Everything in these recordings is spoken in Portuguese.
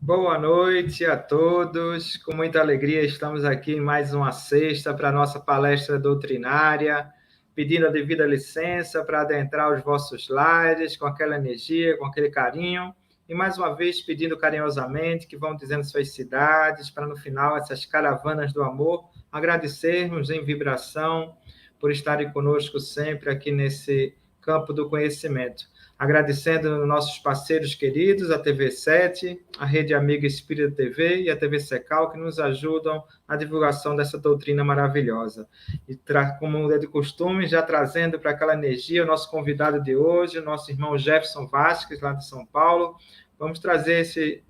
Boa noite a todos. Com muita alegria estamos aqui em mais uma sexta para a nossa palestra doutrinária, pedindo a devida licença para adentrar os vossos lares com aquela energia, com aquele carinho, e mais uma vez pedindo carinhosamente que vão dizendo suas cidades, para no final essas caravanas do amor agradecermos em vibração por estarem conosco sempre aqui nesse campo do conhecimento. Agradecendo nossos parceiros queridos, a TV7, a Rede Amiga Espírita TV e a TV Secal, que nos ajudam na divulgação dessa doutrina maravilhosa. E, como é de costume, já trazendo para aquela energia o nosso convidado de hoje, o nosso irmão Jefferson Vasques, lá de São Paulo. Vamos trazer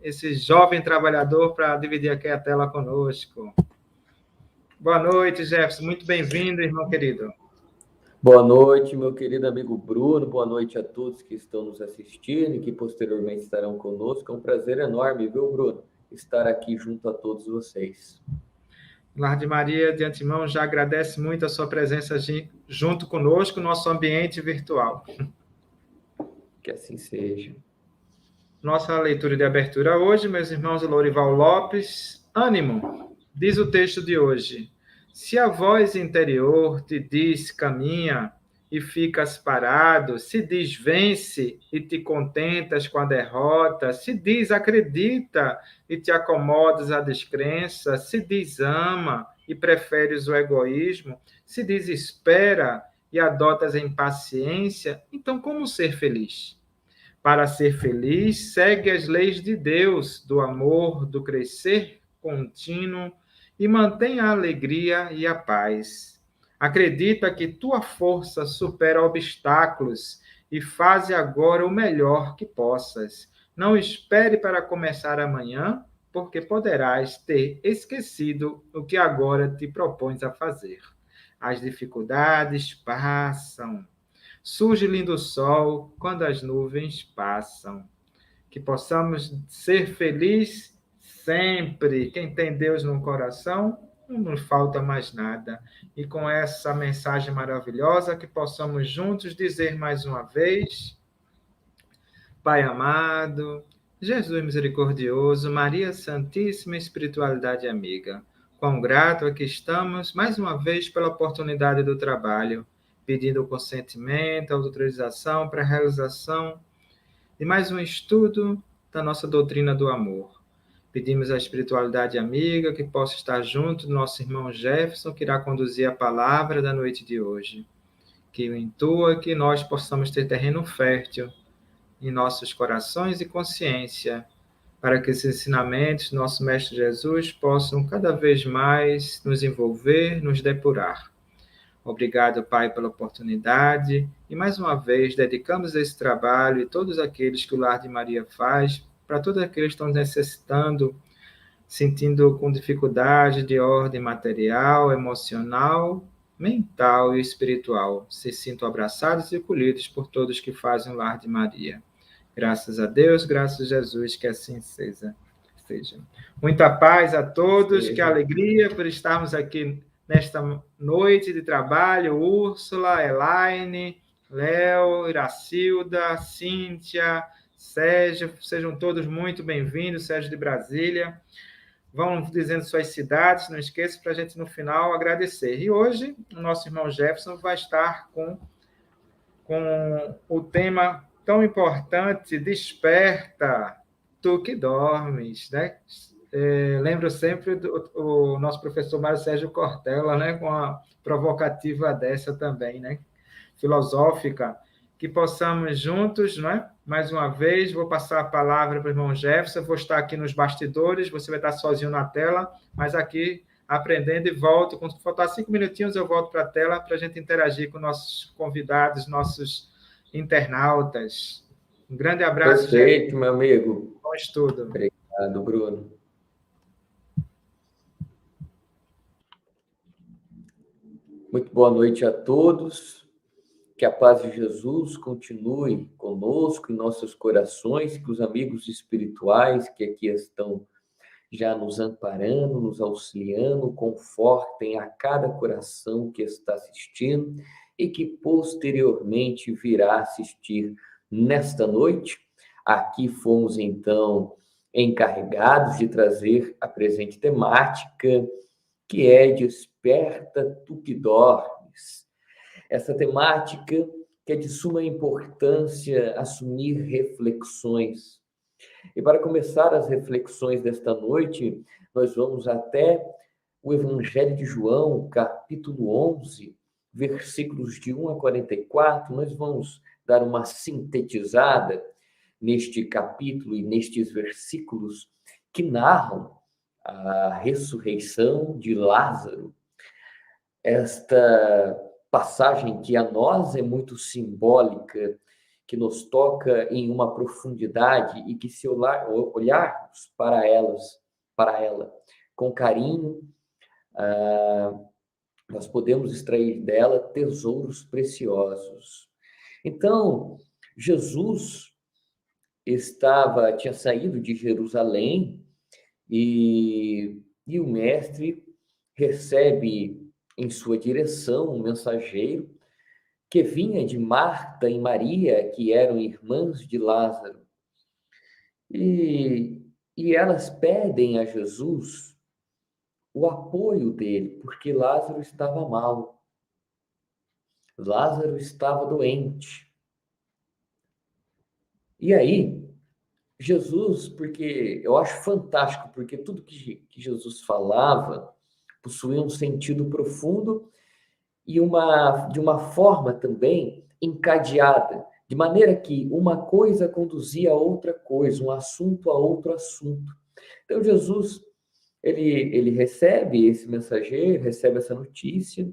esse jovem trabalhador para dividir aqui a tela conosco. Boa noite, Jefferson. Muito bem-vindo, irmão querido. Boa noite, meu querido amigo Bruno. Boa noite a todos que estão nos assistindo e que posteriormente estarão conosco. É um prazer enorme, viu, Bruno, estar aqui junto a todos vocês. Lar de Maria, de antemão, já agradece muito a sua presença junto conosco no nosso ambiente virtual. Que assim seja. Nossa leitura de abertura hoje, meus irmãos, Lourival Lopes. Ânimo, diz o texto de hoje. Se a voz interior te diz caminha e ficas parado, se diz vence e te contentas com a derrota, se diz acredita e te acomodas à descrença, se diz ama e preferes o egoísmo, se diz espera e adotas a impaciência, então como ser feliz? Para ser feliz, segue as leis de Deus, do amor, do crescer contínuo, e mantém a alegria e a paz. Acredita que tua força supera obstáculos e faze agora o melhor que possas. Não espere para começar amanhã, porque poderás ter esquecido o que agora te propões a fazer. As dificuldades passam. Surge lindo sol quando as nuvens passam. Que possamos ser felizes sempre. Quem tem Deus no coração, não nos falta mais nada. E com essa mensagem maravilhosa, que possamos juntos dizer mais uma vez: Pai amado, Jesus misericordioso, Maria Santíssima Espiritualidade amiga, quão grato aqui estamos mais uma vez pela oportunidade do trabalho, pedindo o consentimento, a autorização para a realização de mais um estudo da nossa doutrina do amor. Pedimos à espiritualidade amiga que possa estar junto do nosso irmão Jefferson, que irá conduzir a palavra da noite de hoje. Que o intua que nós possamos ter terreno fértil em nossos corações e consciência, para que esses ensinamentos do nosso Mestre Jesus possam cada vez mais nos envolver, nos depurar. Obrigado, Pai, pela oportunidade e, mais uma vez, dedicamos esse trabalho e todos aqueles que o Lar de Maria faz, para todos aqueles que estão necessitando, sentindo com dificuldade de ordem material, emocional, mental e espiritual. Se sintam abraçados e acolhidos por todos que fazem o Lar de Maria. Graças a Deus, graças a Jesus, que assim seja. Muita paz a todos, que alegria por estarmos aqui nesta noite de trabalho. Úrsula, Elaine, Léo, Iracilda, Cíntia, Sérgio, sejam todos muito bem-vindos, Sérgio de Brasília. Vão dizendo suas cidades, não esqueça, para a gente no final agradecer. E hoje, o nosso irmão Jefferson vai estar com o tema tão importante, desperta, tu que dormes, né? Lembro sempre do nosso professor Mário Sérgio Cortella, né? Com a provocativa dessa também, né? Filosófica, que possamos juntos, né? Mais uma vez, vou passar a palavra para o irmão Jefferson, vou estar aqui nos bastidores, você vai estar sozinho na tela, mas aqui aprendendo e volto, quando faltar 5 minutinhos eu volto para a tela para a gente interagir com nossos convidados, nossos internautas. Um grande abraço. Perfeito, meu amigo. Bom estudo. Obrigado, Bruno. Muito boa noite a todos. Que a paz de Jesus continue conosco em nossos corações, que os amigos espirituais que aqui estão já nos amparando, nos auxiliando, confortem a cada coração que está assistindo e que posteriormente virá assistir nesta noite. Aqui fomos, então, encarregados de trazer a presente temática, que é Desperta tu que dormes. Essa temática que é de suma importância assumir reflexões. E para começar as reflexões desta noite, nós vamos até o Evangelho de João, capítulo 11, versículos de 1 a 44. Nós vamos dar uma sintetizada neste capítulo e nestes versículos que narram a ressurreição de Lázaro. Esta passagem que a nós é muito simbólica, que nos toca em uma profundidade e que se olharmos para ela com carinho, nós podemos extrair dela tesouros preciosos. Então, Jesus tinha saído de Jerusalém e o mestre recebe em sua direção um mensageiro que vinha de Marta e Maria, que eram irmãs de Lázaro. E elas pedem a Jesus o apoio dele, porque Lázaro estava mal. Lázaro estava doente. E aí, Jesus, porque eu acho fantástico, porque tudo que Jesus falava possuía um sentido profundo e de uma forma também encadeada, de maneira que uma coisa conduzia a outra coisa, um assunto a outro assunto. Então, Jesus, ele recebe esse mensageiro, recebe essa notícia,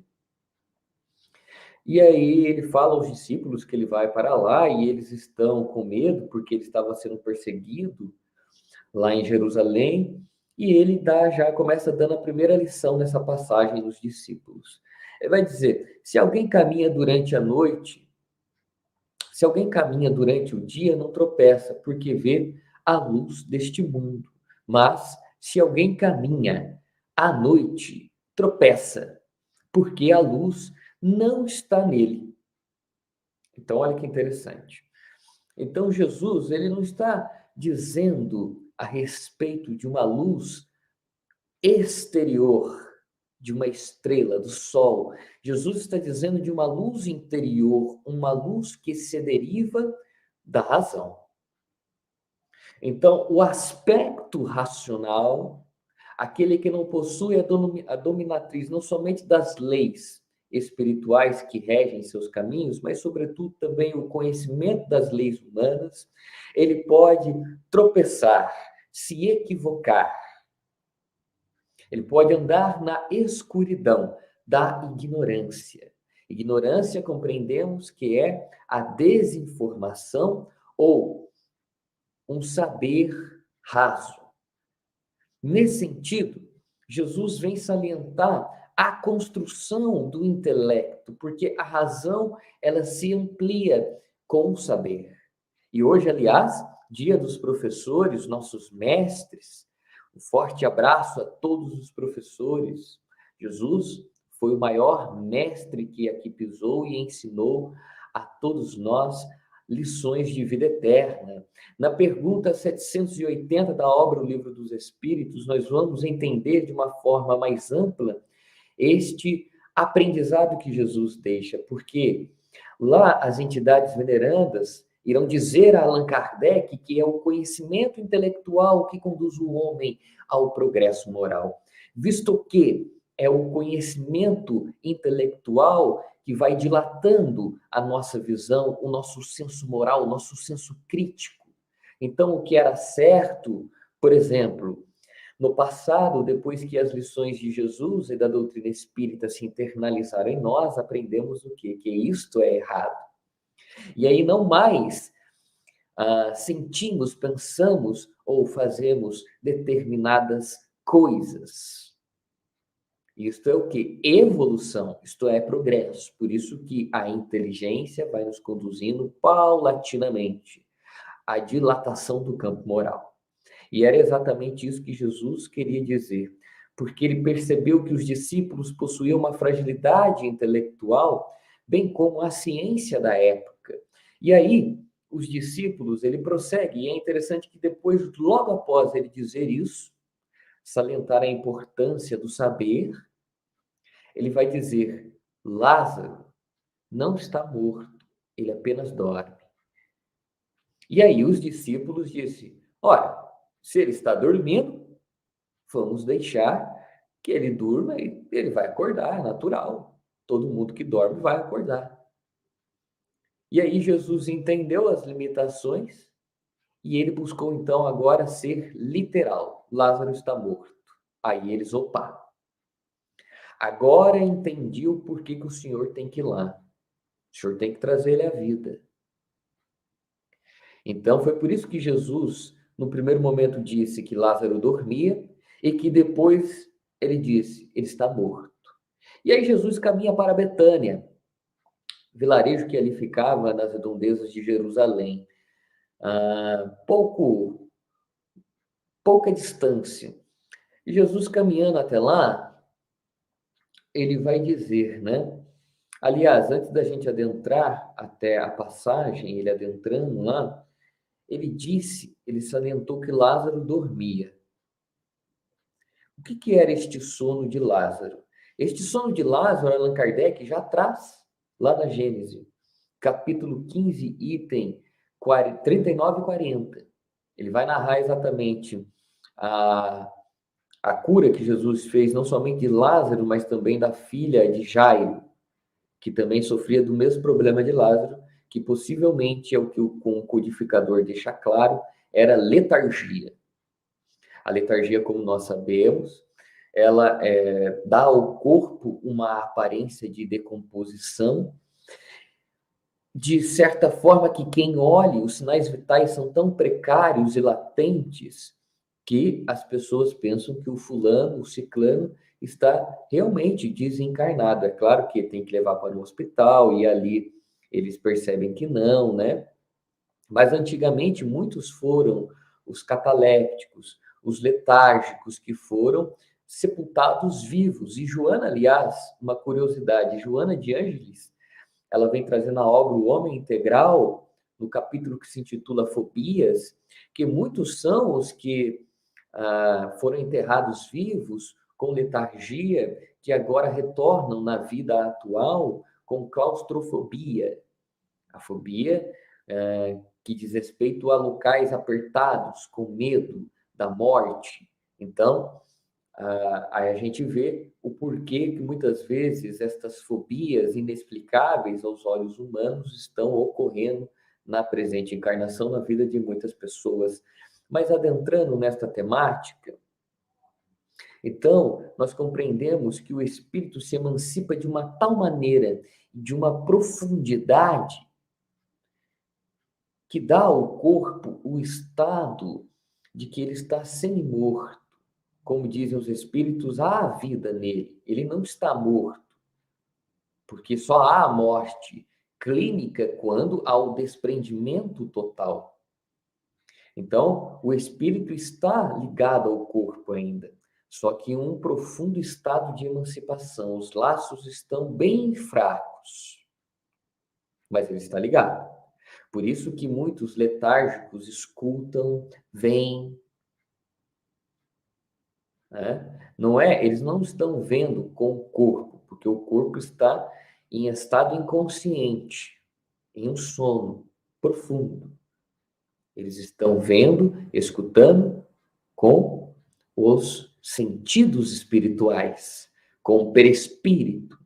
e aí ele fala aos discípulos que ele vai para lá, e eles estão com medo, porque ele estava sendo perseguido lá em Jerusalém, e ele começa dando a primeira lição nessa passagem nos discípulos. Ele vai dizer: se alguém caminha durante a noite, se alguém caminha durante o dia, não tropeça, porque vê a luz deste mundo. Mas, se alguém caminha à noite, tropeça, porque a luz não está nele. Então, olha que interessante. Então, Jesus, ele não está dizendo a respeito de uma luz exterior, de uma estrela, do sol. Jesus está dizendo de uma luz interior, uma luz que se deriva da razão. Então, o aspecto racional, aquele que não possui a dominatriz não somente das leis espirituais que regem seus caminhos, mas, sobretudo, também o conhecimento das leis humanas, ele pode tropeçar, se equivocar. Ele pode andar na escuridão da ignorância. Ignorância, compreendemos que é a desinformação ou um saber raso. Nesse sentido, Jesus vem salientar a construção do intelecto, porque a razão, ela se amplia com o saber. E hoje, aliás, dia dos professores, nossos mestres, um forte abraço a todos os professores. Jesus foi o maior mestre que aqui pisou e ensinou a todos nós lições de vida eterna. Na pergunta 780 da obra O Livro dos Espíritos, nós vamos entender de uma forma mais ampla este aprendizado que Jesus deixa, porque lá as entidades venerandas irão dizer a Allan Kardec que é o conhecimento intelectual que conduz o homem ao progresso moral, visto que é o conhecimento intelectual que vai dilatando a nossa visão, o nosso senso moral, o nosso senso crítico. Então, o que era certo, por exemplo, no passado, depois que as lições de Jesus e da doutrina espírita se internalizaram em nós, aprendemos o quê? Que isto é errado. E aí não mais sentimos, pensamos ou fazemos determinadas coisas. Isto é o quê? Evolução, isto é progresso. Por isso que a inteligência vai nos conduzindo paulatinamente à dilatação do campo moral. E era exatamente isso que Jesus queria dizer, porque ele percebeu que os discípulos possuíam uma fragilidade intelectual, bem como a ciência da época. E aí, os discípulos, ele prossegue, e é interessante que depois, logo após ele dizer isso, salientar a importância do saber, ele vai dizer: Lázaro não está morto, ele apenas dorme. E aí os discípulos disseram: ora, se ele está dormindo, vamos deixar que ele durma e ele vai acordar, é natural. Todo mundo que dorme vai acordar. E aí Jesus entendeu as limitações e ele buscou então agora ser literal. Lázaro está morto. Aí eles, opa, agora entendi o porquê que o Senhor tem que ir lá. O Senhor tem que trazer ele à vida. Então foi por isso que Jesus, no primeiro momento, disse que Lázaro dormia e que depois ele disse, ele está morto. E aí Jesus caminha para Betânia, vilarejo que ali ficava nas redondezas de Jerusalém. Pouca distância. E Jesus caminhando até lá, ele vai dizer, né? Aliás, antes da gente adentrar até a passagem, ele adentrando lá, ele salientou que Lázaro dormia. O que era este sono de Lázaro? Este sono de Lázaro, Allan Kardec já traz lá na Gênesis, capítulo 15, item 39 e 40. Ele vai narrar exatamente a cura que Jesus fez, não somente de Lázaro, mas também da filha de Jairo, que também sofria do mesmo problema de Lázaro, que possivelmente é o que o codificador deixa claro, era letargia. A letargia, como nós sabemos, ela dá ao corpo uma aparência de decomposição, de certa forma que quem olhe, os sinais vitais são tão precários e latentes que as pessoas pensam que o fulano, o ciclano, está realmente desencarnado. É claro que tem que levar para o hospital e ali eles percebem que não, né? Mas antigamente muitos foram os catalépticos, os letárgicos que foram sepultados vivos. E Joana, aliás, uma curiosidade, Joana de Ângeles, ela vem trazendo a obra O Homem Integral, no capítulo que se intitula Fobias, que muitos são os que foram enterrados vivos com letargia, que agora retornam na vida atual com claustrofobia. A fobia que diz respeito a locais apertados, com medo da morte. Então, aí a gente vê o porquê que muitas vezes estas fobias inexplicáveis aos olhos humanos estão ocorrendo na presente encarnação, na vida de muitas pessoas. Mas adentrando nesta temática, então, nós compreendemos que o espírito se emancipa de uma tal maneira, de uma profundidade, que dá ao corpo o estado de que ele está semi-morto. Como dizem os espíritos, há vida nele, ele não está morto, porque só há a morte clínica quando há o desprendimento total. Então, o espírito está ligado ao corpo ainda, só que em um profundo estado de emancipação. Os laços estão bem fracos, mas ele está ligado. Por isso que muitos letárgicos escutam, veem, né? Não é, eles não estão vendo com o corpo, porque o corpo está em estado inconsciente, em um sono profundo. Eles estão vendo, escutando com os sentidos espirituais, com o perispírito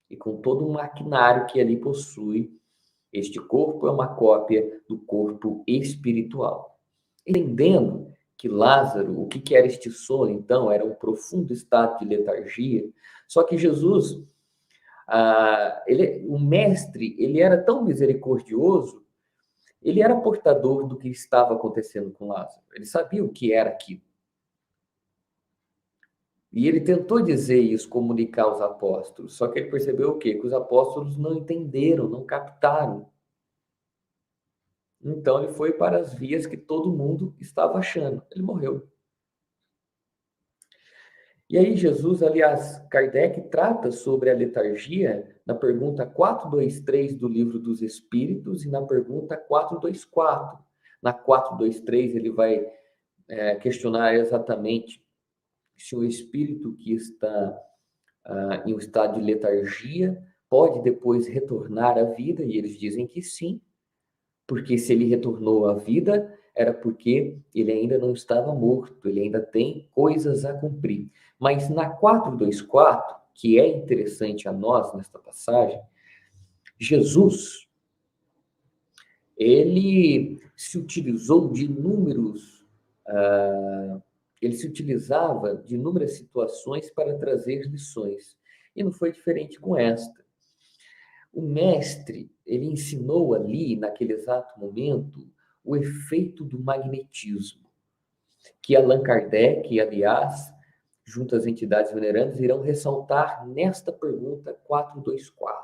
e com todo o maquinário que ali possui. Este corpo é uma cópia do corpo espiritual. Entendendo que Lázaro, o que era este sono, então, era um profundo estado de letargia, só que Jesus, o mestre, ele era tão misericordioso, ele era portador do que estava acontecendo com Lázaro, ele sabia o que era aquilo. E ele tentou dizer isso, comunicar aos apóstolos, só que ele percebeu o quê? Que os apóstolos não entenderam, não captaram. Então ele foi para as vias que todo mundo estava achando. Ele morreu. E aí Jesus, aliás, Kardec trata sobre a letargia na pergunta 423 do Livro dos Espíritos e na pergunta 424. Na 423 ele vai questionar exatamente se o espírito que está em um estado de letargia pode depois retornar à vida, e eles dizem que sim, porque se ele retornou à vida, era porque ele ainda não estava morto, ele ainda tem coisas a cumprir. Mas na 424, que é interessante a nós nesta passagem, Jesus, ele se utilizou de ele se utilizava de inúmeras situações para trazer lições. E não foi diferente com esta. O mestre, ele ensinou ali, naquele exato momento, o efeito do magnetismo, que Allan Kardec, aliás, junto às entidades venerantes, irão ressaltar nesta pergunta 424,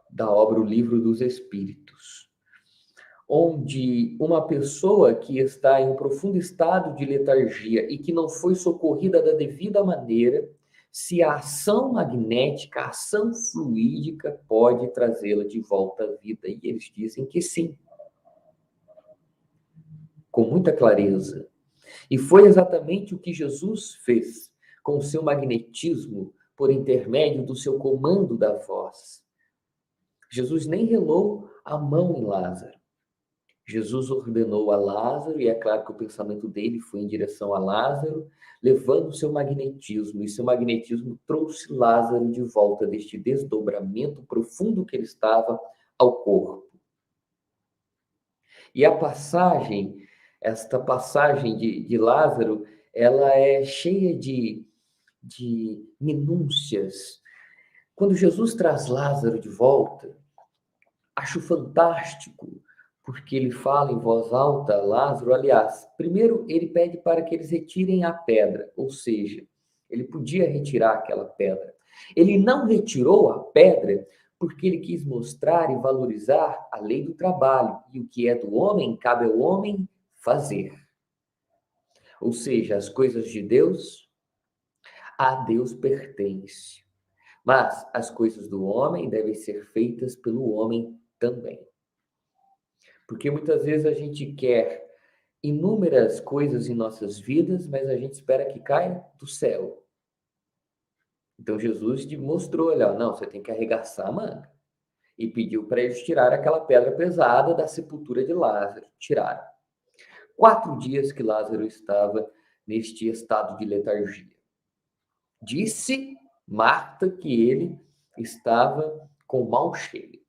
da obra O Livro dos Espíritos, onde uma pessoa que está em um profundo estado de letargia e que não foi socorrida da devida maneira, se a ação magnética, a ação fluídica pode trazê-la de volta à vida. E eles dizem que sim, com muita clareza. E foi exatamente o que Jesus fez com o seu magnetismo por intermédio do seu comando da voz. Jesus nem relou a mão em Lázaro. Jesus ordenou a Lázaro, e é claro que o pensamento dele foi em direção a Lázaro, levando o seu magnetismo, e seu magnetismo trouxe Lázaro de volta deste desdobramento profundo que ele estava ao corpo. E a passagem, esta passagem de Lázaro, ela é cheia de minúcias. Quando Jesus traz Lázaro de volta, acho fantástico, porque ele fala em voz alta a Lázaro. Aliás, primeiro ele pede para que eles retirem a pedra, ou seja, ele podia retirar aquela pedra. Ele não retirou a pedra porque ele quis mostrar e valorizar a lei do trabalho, e o que é do homem, cabe ao homem fazer. Ou seja, as coisas de Deus, a Deus pertence. Mas as coisas do homem devem ser feitas pelo homem também. Porque muitas vezes a gente quer inúmeras coisas em nossas vidas, mas a gente espera que caia do céu. Então Jesus mostrou, olha, não, você tem que arregaçar a manga. E pediu para eles tirar aquela pedra pesada da sepultura de Lázaro. Tiraram. 4 dias que Lázaro estava neste estado de letargia. Disse Marta que ele estava com mau cheiro.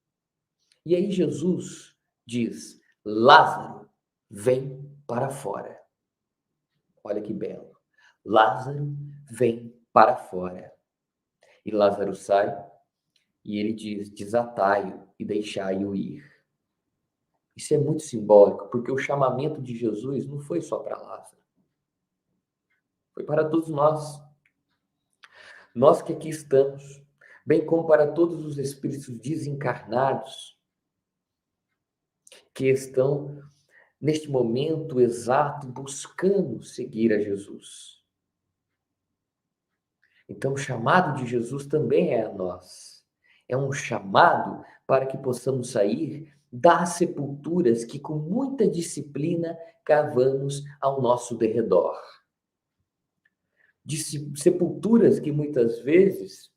E aí Jesus diz: Lázaro, vem para fora. Olha que belo. Lázaro, vem para fora. E Lázaro sai e ele diz: desatai-o e deixai-o ir. Isso é muito simbólico, porque o chamamento de Jesus não foi só para Lázaro. Foi para todos nós. Nós que aqui estamos, bem como para todos os espíritos desencarnados que estão neste momento exato buscando seguir a Jesus. Então, o chamado de Jesus também é a nós. É um chamado para que possamos sair das sepulturas que com muita disciplina cavamos ao nosso derredor. De sepulturas que muitas vezes,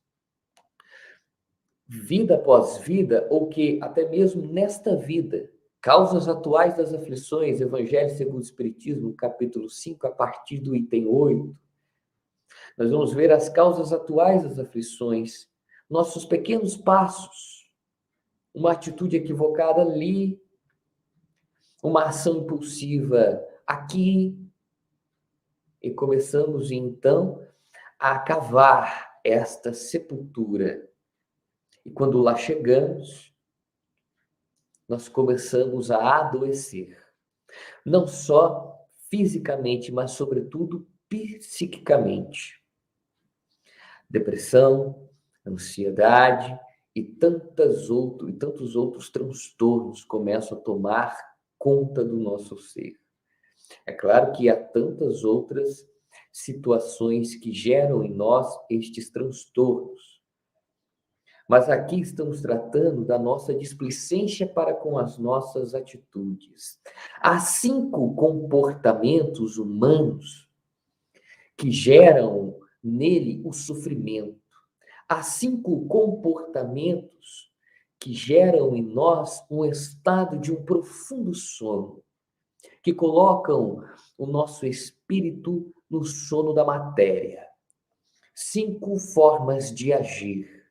vida após vida, ou que até mesmo nesta vida, causas atuais das aflições, Evangelho segundo o Espiritismo, capítulo 5, a partir do item 8, nós vamos ver as causas atuais das aflições, nossos pequenos passos, uma atitude equivocada ali, uma ação impulsiva aqui, e começamos então a cavar esta sepultura. E quando lá chegamos, nós começamos a adoecer, não só fisicamente, mas sobretudo psiquicamente. Depressão, ansiedade e tantos outros transtornos começam a tomar conta do nosso ser. É claro que há tantas outras situações que geram em nós estes transtornos. Mas aqui estamos tratando da nossa displicência para com as nossas atitudes. Há 5 comportamentos humanos que geram nele o sofrimento. Há 5 comportamentos que geram em nós um estado de um profundo sono, que colocam o nosso espírito no sono da matéria. 5 formas de agir,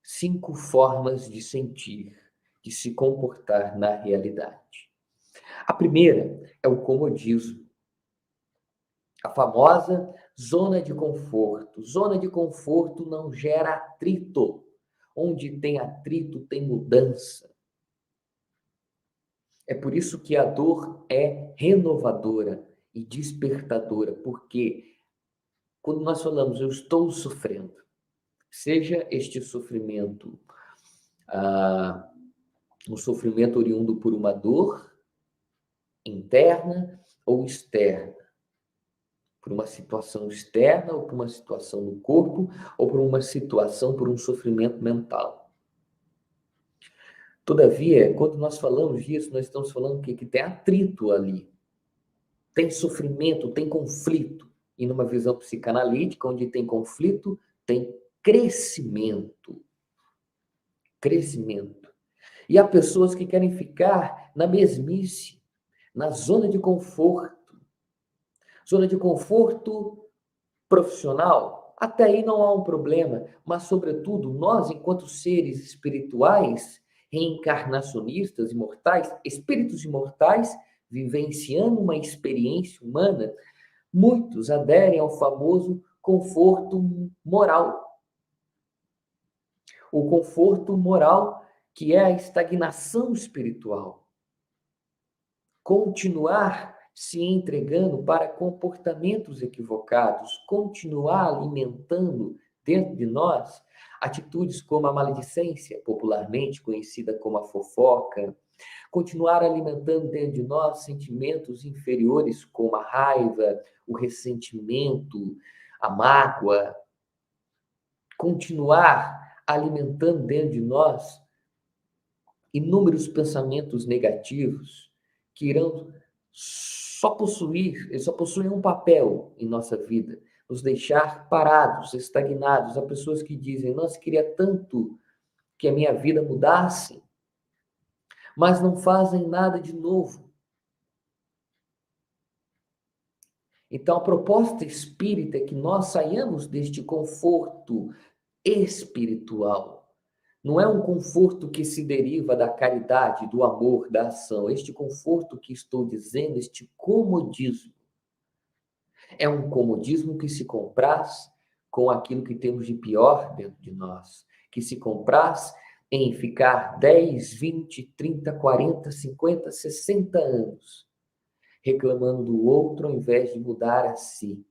5 formas de sentir, de se comportar na realidade. A primeira é o comodismo. A famosa zona de conforto. Zona de conforto não gera atrito. Onde tem atrito, tem mudança. É por isso que a dor é renovadora e despertadora, porque quando nós falamos, eu estou sofrendo, seja este sofrimento um sofrimento oriundo por uma dor interna ou externa, por uma situação externa ou por uma situação no corpo, ou por uma situação, por um sofrimento mental. Todavia, quando nós falamos disso, nós estamos falando que tem atrito ali, tem sofrimento, tem conflito. E numa visão psicanalítica, onde tem conflito, tem crescimento. Crescimento. E há pessoas que querem ficar na mesmice, na zona de conforto. Zona de conforto profissional, até aí não há um problema, mas, sobretudo, nós, enquanto seres espirituais, reencarnacionistas, imortais, espíritos imortais, vivenciando uma experiência humana, muitos aderem ao famoso conforto moral. O conforto moral, que é a estagnação espiritual. Continuar se entregando para comportamentos equivocados, continuar alimentando dentro de nós atitudes como a maledicência, popularmente conhecida como a fofoca, continuar alimentando dentro de nós sentimentos inferiores como a raiva, o ressentimento, a mágoa, continuar alimentando dentro de nós inúmeros pensamentos negativos que irão eles só possuem um papel em nossa vida, nos deixar parados, estagnados. Há pessoas que dizem, nossa, queria tanto que a minha vida mudasse, mas não fazem nada de novo. Então, a proposta espírita é que nós saiamos deste conforto espiritual. Não é um conforto que se deriva da caridade, do amor, da ação. Este conforto que estou dizendo, este comodismo, é um comodismo que se compraz com aquilo que temos de pior dentro de nós, que se compraz em ficar 10, 20, 30, 40, 50, 60 anos reclamando do outro ao invés de mudar a si,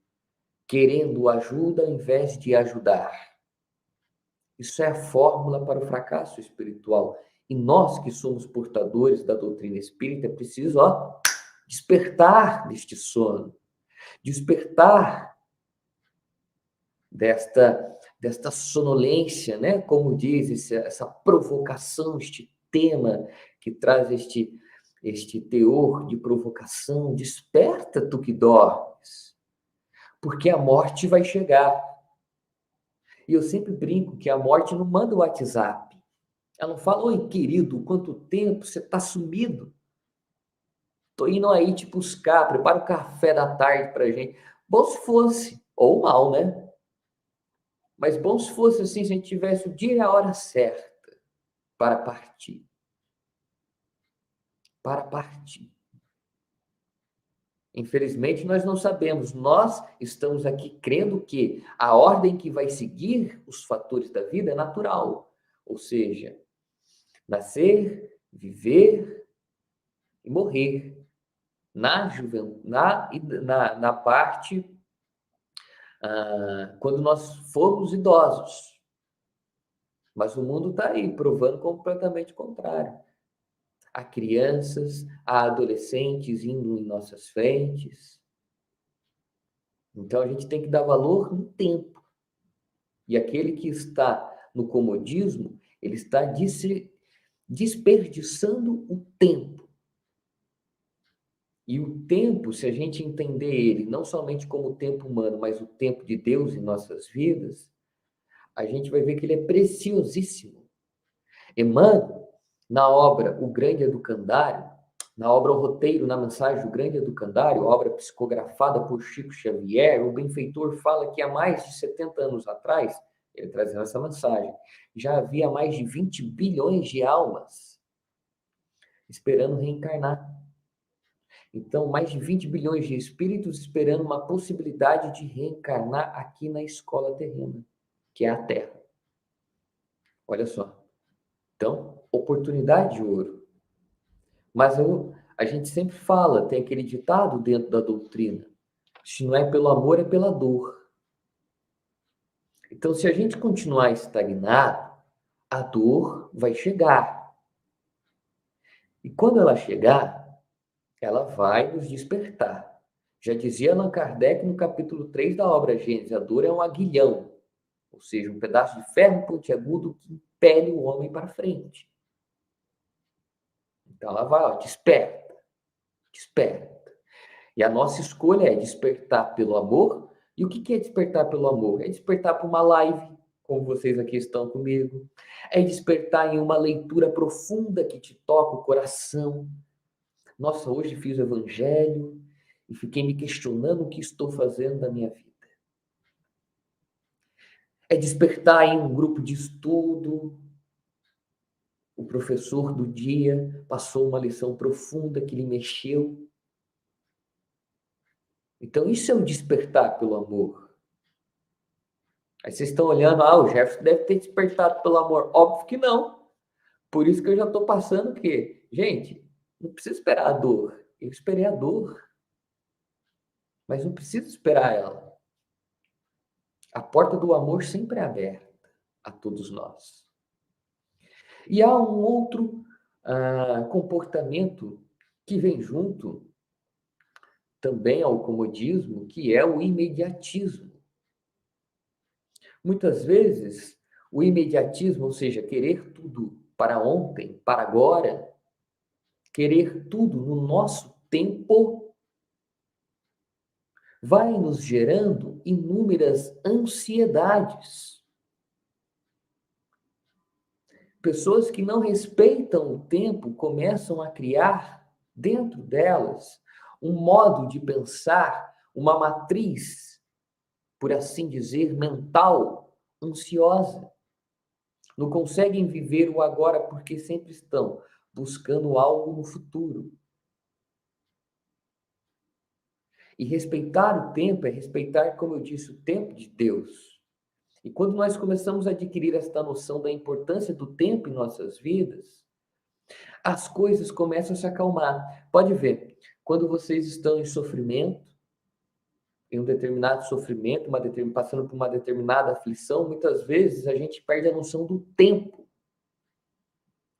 querendo ajuda ao invés de ajudar. Isso é a fórmula para o fracasso espiritual. E nós que somos portadores da doutrina espírita, é preciso despertar deste sono, despertar desta sonolência, né? Como diz, essa provocação, este tema que traz este teor de provocação. Desperta, tu que dormes, porque a morte vai chegar. E eu sempre brinco que a morte não manda o WhatsApp. Ela não fala, oi, querido, quanto tempo, você tá sumido? Tô indo aí te buscar, prepara o café da tarde pra gente. Bom se fosse, ou mal, né? Mas bom se fosse assim, se a gente tivesse o dia e a hora certa para partir. Para partir. Infelizmente, nós não sabemos. Nós estamos aqui crendo que a ordem que vai seguir os fatores da vida é natural. Ou seja, nascer, viver e morrer. Na parte quando nós formos idosos. Mas o mundo está aí, provando completamente o contrário. Há crianças, há adolescentes indo em nossas frentes. Então, a gente tem que dar valor no tempo. E aquele que está no comodismo, ele está desperdiçando o tempo. E o tempo, se a gente entender ele não somente como o tempo humano, mas o tempo de Deus em nossas vidas, a gente vai ver que ele é preciosíssimo. Emmanuel, na obra O Grande Educandário, na obra O Roteiro na Mensagem do Grande Educandário, obra psicografada por Chico Xavier, o benfeitor fala que há mais de 70 anos atrás, ele trazendo essa mensagem, já havia mais de 20 bilhões de almas esperando reencarnar. Então, mais de 20 bilhões de espíritos esperando uma possibilidade de reencarnar aqui na escola terrena, que é a Terra. Olha só. Então, oportunidade de ouro. Mas a gente sempre fala, tem aquele ditado dentro da doutrina: se não é pelo amor, é pela dor. Então, se a gente continuar estagnado, a dor vai chegar. E quando ela chegar, ela vai nos despertar. Já dizia Allan Kardec no capítulo 3 da obra Gênesis: a dor é um aguilhão, ou seja, um pedaço de ferro pontiagudo que impele o homem para frente. Então ela vai, ó, desperta, desperta. E a nossa escolha é despertar pelo amor. E o que é despertar pelo amor? É despertar para uma live, como vocês aqui estão comigo. É despertar em uma leitura profunda que te toca o coração. Nossa, hoje fiz o evangelho e fiquei me questionando o que estou fazendo da minha vida. É despertar em um grupo de estudo. O professor do dia passou uma lição profunda que lhe mexeu. Então, isso é o despertar pelo amor. Aí vocês estão olhando, o Jefferson deve ter despertado pelo amor. Óbvio que não. Por isso que eu já estou passando o quê? Gente, não precisa esperar a dor. Eu esperei a dor. Mas não preciso esperar ela. A porta do amor sempre é aberta a todos nós. E há um outro comportamento que vem junto também ao comodismo, que é o imediatismo. Muitas vezes, o imediatismo, ou seja, querer tudo para ontem, para agora, querer tudo no nosso tempo, vai nos gerando inúmeras ansiedades. Pessoas que não respeitam o tempo começam a criar dentro delas um modo de pensar, uma matriz, por assim dizer, mental, ansiosa. Não conseguem viver o agora porque sempre estão buscando algo no futuro. E respeitar o tempo é respeitar, como eu disse, o tempo de Deus. E quando nós começamos a adquirir esta noção da importância do tempo em nossas vidas, as coisas começam a se acalmar. Pode ver, quando vocês estão em sofrimento, em um determinado sofrimento, passando por uma determinada aflição, muitas vezes a gente perde a noção do tempo.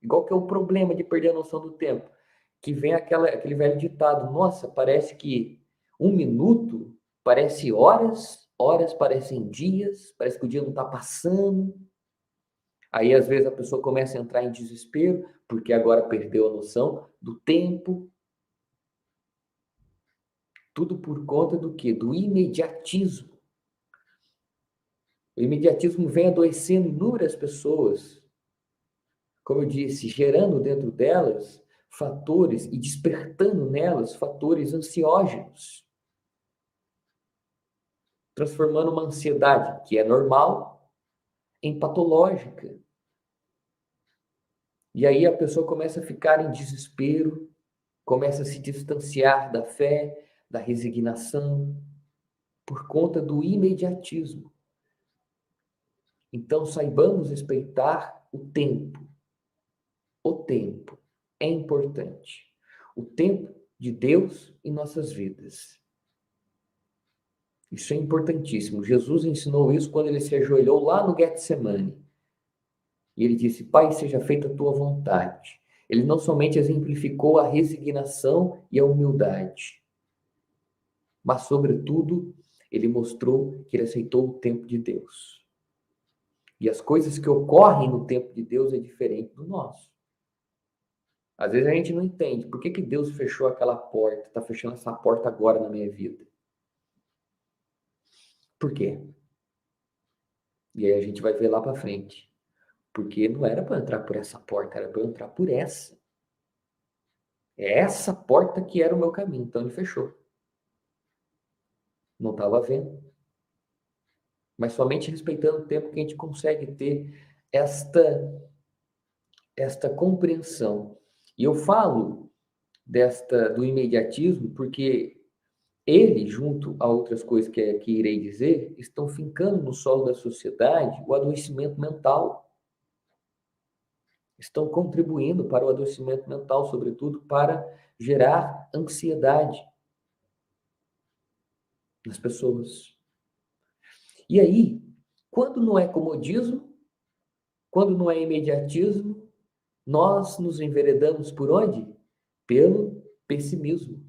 Igual que é o problema de perder a noção do tempo? Que vem aquele velho ditado: nossa, parece que 1 minuto parece horas, horas parecem dias, parece que o dia não está passando. Aí, às vezes, a pessoa começa a entrar em desespero, porque agora perdeu a noção do tempo. Tudo por conta do quê? Do imediatismo. O imediatismo vem adoecendo inúmeras pessoas, como eu disse, gerando dentro delas fatores e despertando nelas fatores ansiógenos, transformando uma ansiedade que é normal em patológica. E aí a pessoa começa a ficar em desespero, começa a se distanciar da fé, da resignação, por conta do imediatismo. Então, saibamos respeitar o tempo. O tempo é importante. O tempo de Deus em nossas vidas. Isso é importantíssimo. Jesus ensinou isso quando ele se ajoelhou lá no Getsemane. E ele disse: Pai, seja feita a tua vontade. Ele não somente exemplificou a resignação e a humildade, mas, sobretudo, ele mostrou que ele aceitou o tempo de Deus. E as coisas que ocorrem no tempo de Deus é diferente do nosso. Às vezes a gente não entende por que Deus fechou aquela porta, está fechando essa porta agora na minha vida. Por quê? E aí a gente vai ver lá para frente. Porque não era para entrar por essa porta, era para entrar por essa. É essa porta que era o meu caminho, então ele fechou. Não estava vendo. Mas somente respeitando o tempo que a gente consegue ter esta compreensão. E eu falo do imediatismo porque ele, junto a outras coisas que irei dizer, estão fincando no solo da sociedade o adoecimento mental. Estão contribuindo para o adoecimento mental, sobretudo para gerar ansiedade nas pessoas. E aí, quando não é comodismo, quando não é imediatismo, nós nos enveredamos por onde? Pelo pessimismo.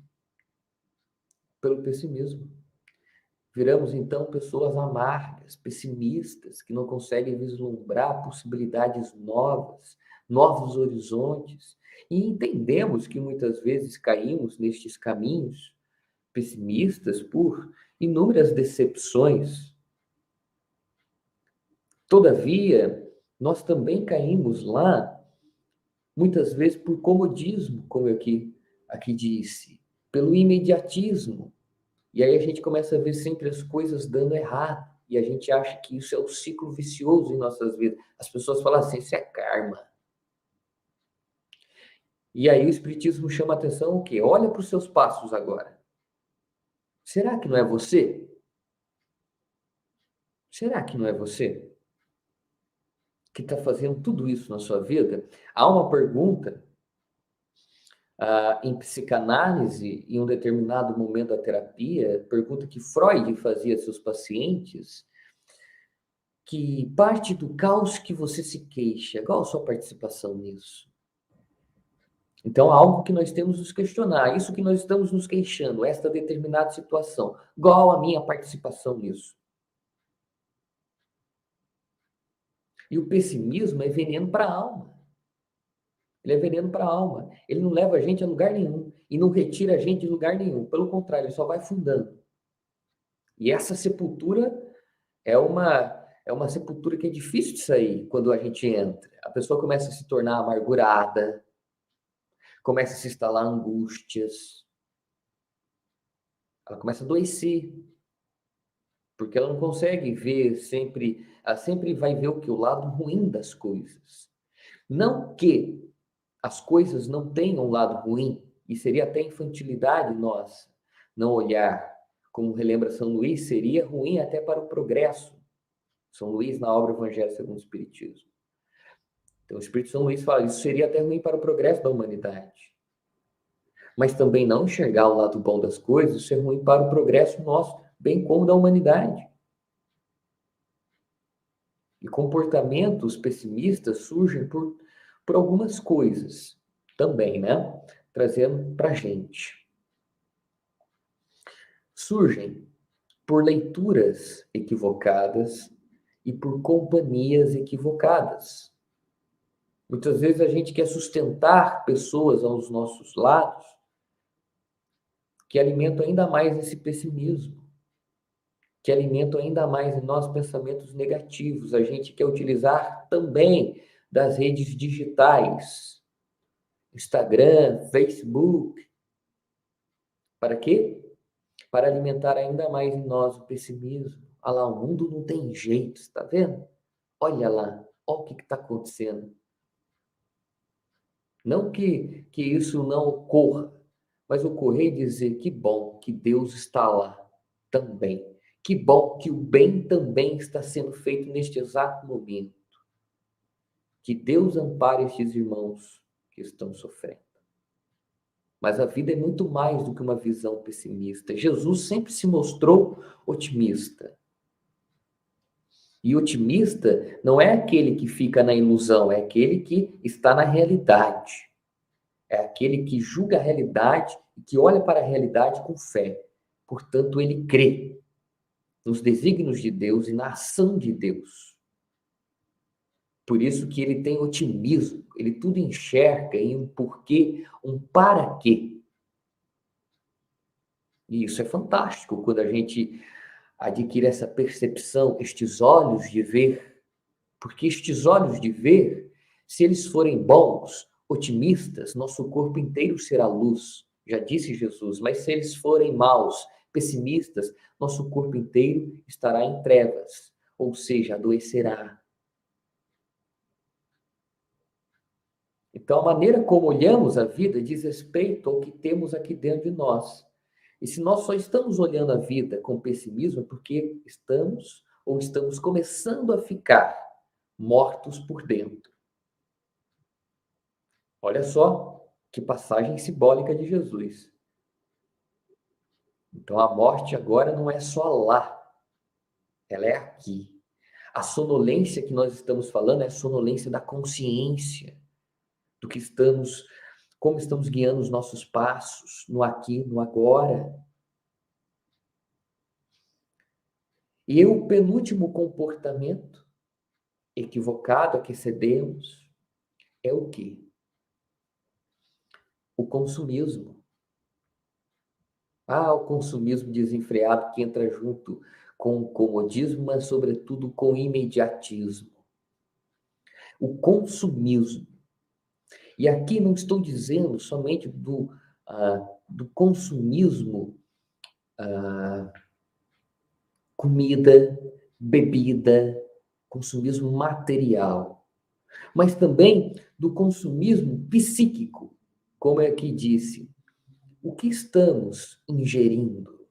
Pelo pessimismo. Viramos, então, pessoas amargas, pessimistas, que não conseguem vislumbrar possibilidades novas, novos horizontes. E entendemos que muitas vezes caímos nestes caminhos pessimistas por inúmeras decepções. Todavia, nós também caímos lá, muitas vezes por comodismo, como eu aqui disse, pelo imediatismo. E aí a gente começa a ver sempre as coisas dando errado. E a gente acha que isso é um ciclo vicioso em nossas vidas. As pessoas falam assim, isso é karma. E aí o Espiritismo chama a atenção o quê? Olha para os seus passos agora. Será que não é você? Será que não é você que está fazendo tudo isso na sua vida? Há uma pergunta em psicanálise, em um determinado momento da terapia, pergunta que Freud fazia a seus pacientes, que parte do caos que você se queixa, qual a sua participação nisso? Então, algo que nós temos nos questionar, isso que nós estamos nos queixando, esta determinada situação, qual a minha participação nisso? E o pessimismo é veneno para a alma. Ele é veneno para a alma. Ele não leva a gente a lugar nenhum e não retira a gente de lugar nenhum. Pelo contrário, ele só vai fundando. E essa sepultura é uma sepultura que é difícil de sair quando a gente entra. A pessoa começa a se tornar amargurada, começa a se instalar angústias, ela começa a adoecer, porque ela não consegue ver sempre, ela sempre vai ver o lado ruim das coisas. Não que as coisas não tenham um lado ruim, e seria até infantilidade nossa não olhar, como relembra São Luís, seria ruim até para o progresso. São Luís, na obra Evangelho segundo o Espiritismo. Então, o Espírito São Luís fala, isso seria até ruim para o progresso da humanidade. Mas também não enxergar o lado bom das coisas, isso é ruim para o progresso nosso, bem como da humanidade. E comportamentos pessimistas surgem por algumas coisas também, né? Trazendo para a gente. Surgem por leituras equivocadas e por companhias equivocadas. Muitas vezes a gente quer sustentar pessoas aos nossos lados que alimentam ainda mais esse pessimismo, que alimentam ainda mais em nós pensamentos negativos. A gente quer utilizar também das redes digitais, Instagram, Facebook. Para quê? Para alimentar ainda mais em nós o pessimismo. Olha lá, o mundo não tem jeito, está vendo? Olha lá, olha o que está acontecendo. Não que isso não ocorra, mas ocorrer e dizer que bom que Deus está lá também. Que bom que o bem também está sendo feito neste exato momento. Que Deus ampare estes irmãos que estão sofrendo. Mas a vida é muito mais do que uma visão pessimista. Jesus sempre se mostrou otimista. E otimista não é aquele que fica na ilusão, é aquele que está na realidade. É aquele que julga a realidade e que olha para a realidade com fé. Portanto, ele crê. nos desígnios de Deus e na ação de Deus. Por isso que ele tem otimismo, ele tudo enxerga em um porquê, um para quê. E isso é fantástico quando a gente adquire essa percepção, estes olhos de ver, porque estes olhos de ver, se eles forem bons, otimistas, nosso corpo inteiro será luz, já disse Jesus, mas se eles forem maus, pessimistas, nosso corpo inteiro estará em trevas, ou seja, adoecerá. Então, a maneira como olhamos a vida diz respeito ao que temos aqui dentro de nós. E se nós só estamos olhando a vida com pessimismo, é porque estamos começando a ficar mortos por dentro. Olha só que passagem simbólica de Jesus. Então, a morte agora não é só lá, ela é aqui. A sonolência que nós estamos falando é a sonolência da consciência, do que estamos, como estamos guiando os nossos passos, no aqui, no agora. E o penúltimo comportamento equivocado a que cedemos é o quê? O consumismo. O consumismo desenfreado que entra junto com o comodismo, mas sobretudo com o imediatismo. O consumismo. E aqui não estou dizendo somente do consumismo, comida, bebida, consumismo material, mas também do consumismo psíquico, como é que disse. O que estamos ingerindo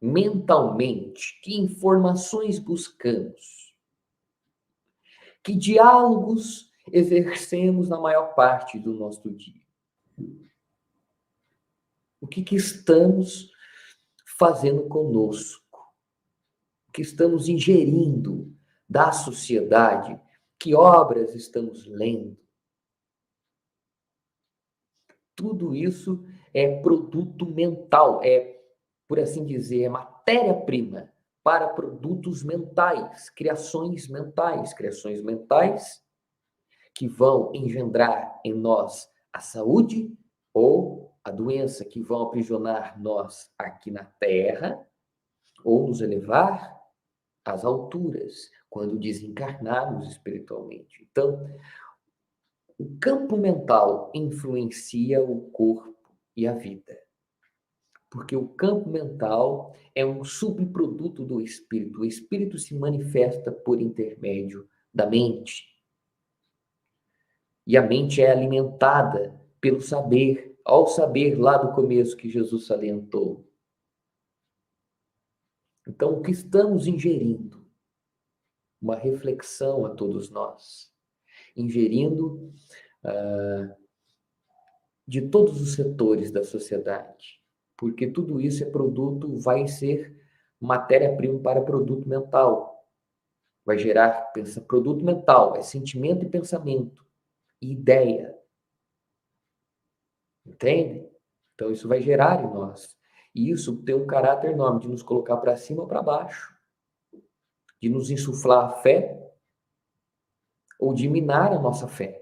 mentalmente? Que informações buscamos? Que diálogos exercemos na maior parte do nosso dia? O que estamos fazendo conosco? O que estamos ingerindo da sociedade? Que obras estamos lendo? Tudo isso é produto mental, por assim dizer, é matéria-prima para produtos mentais, criações mentais que vão engendrar em nós a saúde ou a doença, que vão aprisionar nós aqui na Terra ou nos elevar às alturas, quando desencarnarmos espiritualmente. Então, o campo mental influencia o corpo e a vida. Porque o campo mental é um subproduto do espírito. O espírito se manifesta por intermédio da mente. E a mente é alimentada pelo saber, ao saber lá do começo que Jesus salientou. Então, o que estamos ingerindo? Uma reflexão a todos nós. Ingerindo de todos os setores da sociedade. Porque tudo isso é produto, vai ser matéria-prima para produto mental. Vai gerar produto mental, é sentimento e pensamento, e ideia. Entende? Então isso vai gerar em nós. E isso tem um caráter enorme de nos colocar para cima ou para baixo. De nos insuflar a fé ou de minar a nossa fé.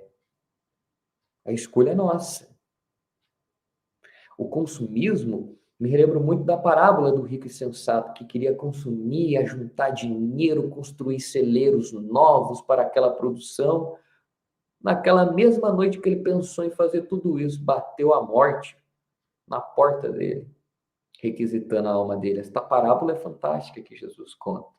A escolha é nossa. O consumismo me lembra muito da parábola do rico e sensato, que queria consumir, ajuntar dinheiro, construir celeiros novos para aquela produção. Naquela mesma noite que ele pensou em fazer tudo isso, bateu a morte na porta dele, requisitando a alma dele. Esta parábola é fantástica que Jesus conta.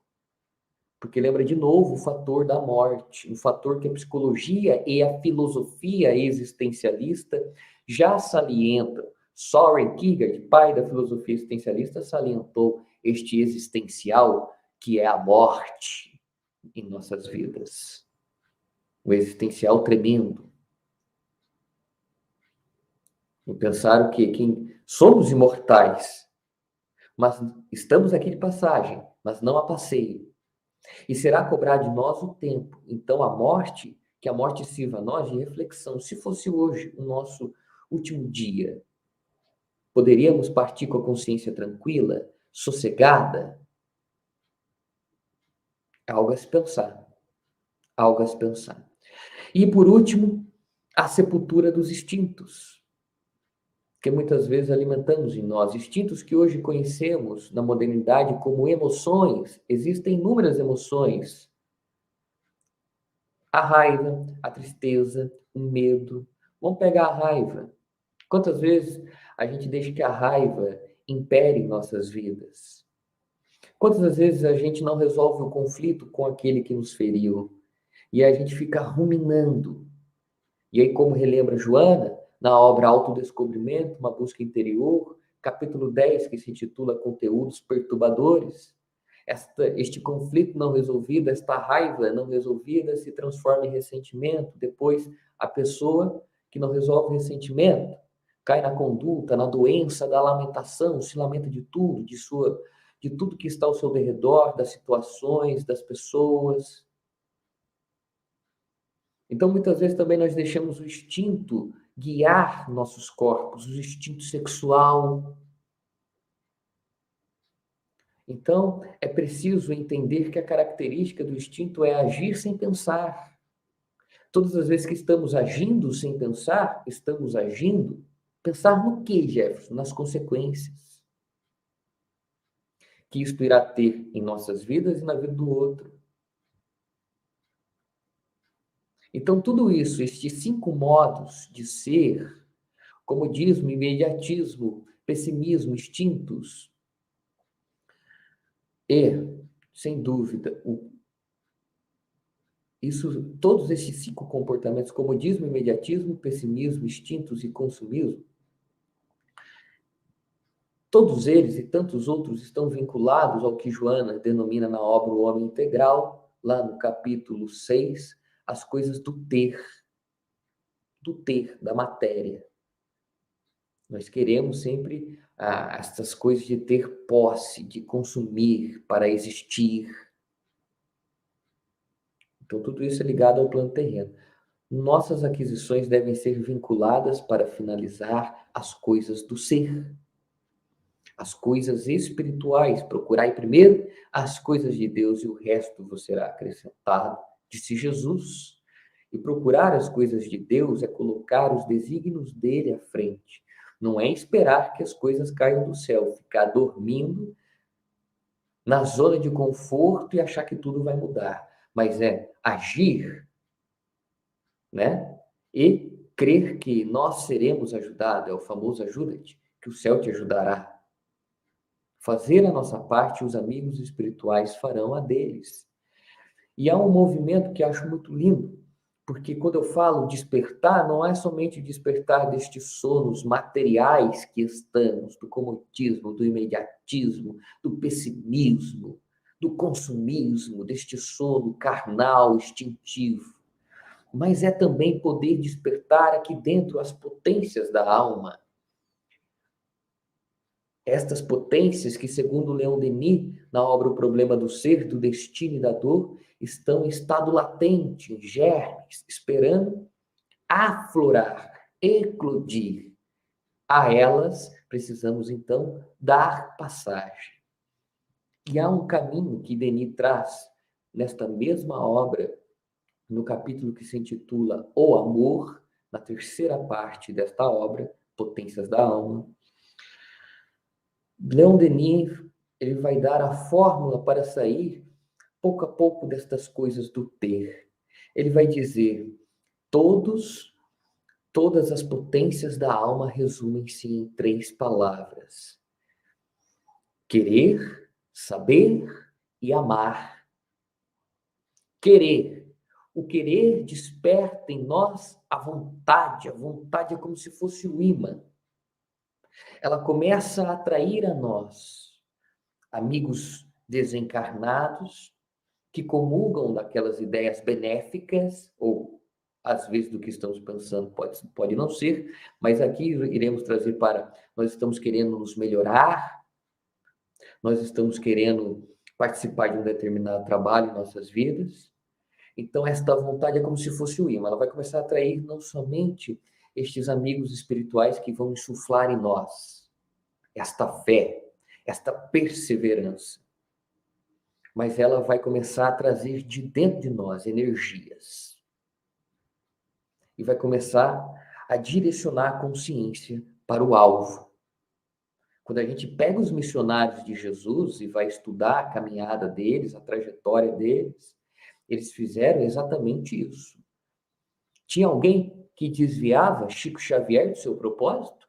Porque lembra de novo o fator da morte, um fator que a psicologia e a filosofia existencialista já salientam. Soren Kierkegaard, pai da filosofia existencialista, salientou este existencial que é a morte em nossas vidas. O existencial tremendo. E pensar o quê? Que somos imortais, mas estamos aqui de passagem, mas não a passeio. E será cobrar de nós o tempo. Então, que a morte sirva a nós de reflexão. Se fosse hoje o nosso último dia, poderíamos partir com a consciência tranquila, sossegada? É algo a se pensar. Algo a se pensar. E, por último, a sepultura dos instintos, que muitas vezes alimentamos em nós. Instintos que hoje conhecemos na modernidade como emoções. Existem inúmeras emoções. A raiva, a tristeza, o medo. Vamos pegar a raiva. Quantas vezes a gente deixa que a raiva impere em nossas vidas? Quantas vezes a gente não resolve o conflito com aquele que nos feriu? E a gente fica ruminando. E aí, como relembra Joana, na obra Autodescobrimento, uma busca interior, capítulo 10, que se intitula Conteúdos Perturbadores, este conflito não resolvido, esta raiva não resolvida se transforma em ressentimento. Depois, a pessoa que não resolve o ressentimento cai na conduta, na doença da lamentação, se lamenta de tudo, de tudo que está ao seu redor, das situações, das pessoas. Então, muitas vezes também nós deixamos o instinto guiar nossos corpos, o instinto sexual. Então, é preciso entender que a característica do instinto é agir sem pensar. Todas as vezes que estamos agindo sem pensar, estamos agindo. Pensar no quê, Jefferson? Nas consequências que isto irá ter em nossas vidas e na vida do outro. Então, tudo isso, estes 5 modos de ser, comodismo, imediatismo, pessimismo, instintos, e, sem dúvida, todos esses 5 comportamentos, comodismo, imediatismo, pessimismo, instintos e consumismo, todos eles e tantos outros estão vinculados ao que Joana denomina na obra O Homem Integral, lá no capítulo 6, as coisas do ter, da matéria. Nós queremos sempre essas coisas de ter posse, de consumir para existir. Então, tudo isso é ligado ao plano terreno. Nossas aquisições devem ser vinculadas para finalizar as coisas do ser, as coisas espirituais. Procurai primeiro as coisas de Deus e o resto vos será acrescentado, disse Jesus. E procurar as coisas de Deus é colocar os desígnios dele à frente. Não é esperar que as coisas caiam do céu, ficar dormindo na zona de conforto e achar que tudo vai mudar, mas é agir, né? E crer que nós seremos ajudados, é o famoso ajuda-te, que o céu te ajudará. Fazer a nossa parte, os amigos espirituais farão a deles. E há um movimento que acho muito lindo, porque quando eu falo despertar, não é somente despertar destes sonos materiais que estamos, do comodismo, do imediatismo, do pessimismo, do consumismo, deste sono carnal, instintivo, mas é também poder despertar aqui dentro as potências da alma. Estas potências que, segundo Leon Denis, na obra O Problema do Ser, do Destino e da Dor, estão em estado latente, em germes, esperando aflorar, eclodir. A elas precisamos, então, dar passagem. E há um caminho que Denis traz nesta mesma obra, no capítulo que se intitula O Amor, na terceira parte desta obra, Potências da Alma. Leon Denis, ele vai dar a fórmula para sair pouco a pouco destas coisas do ter. Ele vai dizer: todas as potências da alma resumem-se em 3 palavras: querer, saber e amar. Querer. O querer desperta em nós a vontade é como se fosse um imã. Ela começa a atrair a nós amigos desencarnados que comungam daquelas ideias benéficas, ou às vezes do que estamos pensando pode não ser, mas aqui iremos trazer para, nós estamos querendo nos melhorar, nós estamos querendo participar de um determinado trabalho em nossas vidas. Então, esta vontade é como se fosse o imã, ela vai começar a atrair não somente estes amigos espirituais que vão insuflar em nós esta fé, esta perseverança. mas ela vai começar a trazer de dentro de nós energias. E vai começar a direcionar a consciência para o alvo. Quando a gente pega os missionários de Jesus e vai estudar a caminhada deles, a trajetória deles, eles fizeram exatamente isso. Tinha alguém que desviava Chico Xavier do seu propósito?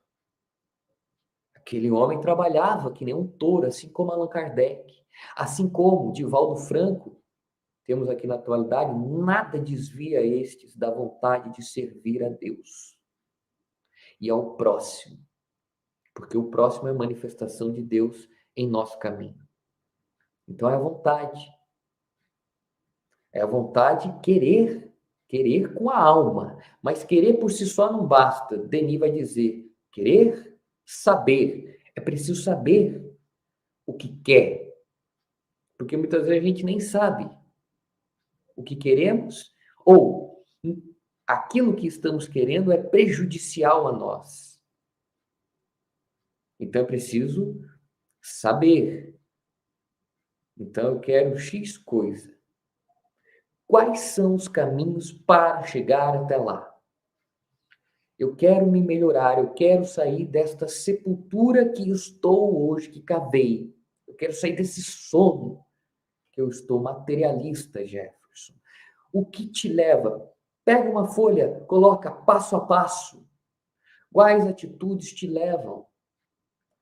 Aquele homem trabalhava que nem um touro, assim como Allan Kardec, assim como Divaldo Franco. Temos aqui na atualidade, nada desvia estes da vontade de servir a Deus e ao próximo, porque o próximo é a manifestação de Deus em nosso caminho. Então é a vontade querer com a alma, mas querer por si só não basta. Denis vai dizer, querer, saber, é preciso saber o que quer, porque muitas vezes a gente nem sabe o que queremos, ou aquilo que estamos querendo é prejudicial a nós. Então é preciso saber. Então eu quero X coisa. Quais são os caminhos para chegar até lá? Eu quero me melhorar, eu quero sair desta sepultura que estou hoje, que cavei. Eu quero sair desse sono que eu estou materialista, Jefferson. O que te leva? Pega uma folha, coloca passo a passo. Quais atitudes te levam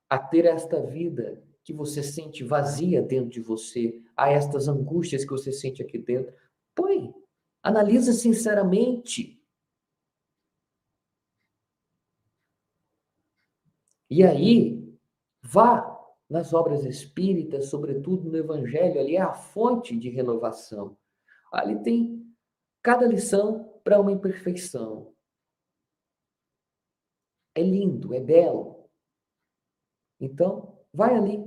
a ter esta vida que você sente vazia dentro de você, a estas angústias que você sente aqui dentro? Põe, analisa sinceramente. E aí, vá nas obras espíritas, sobretudo no Evangelho, ali é a fonte de renovação. Ali tem cada lição para uma imperfeição. É lindo, é belo. Então, vai ali.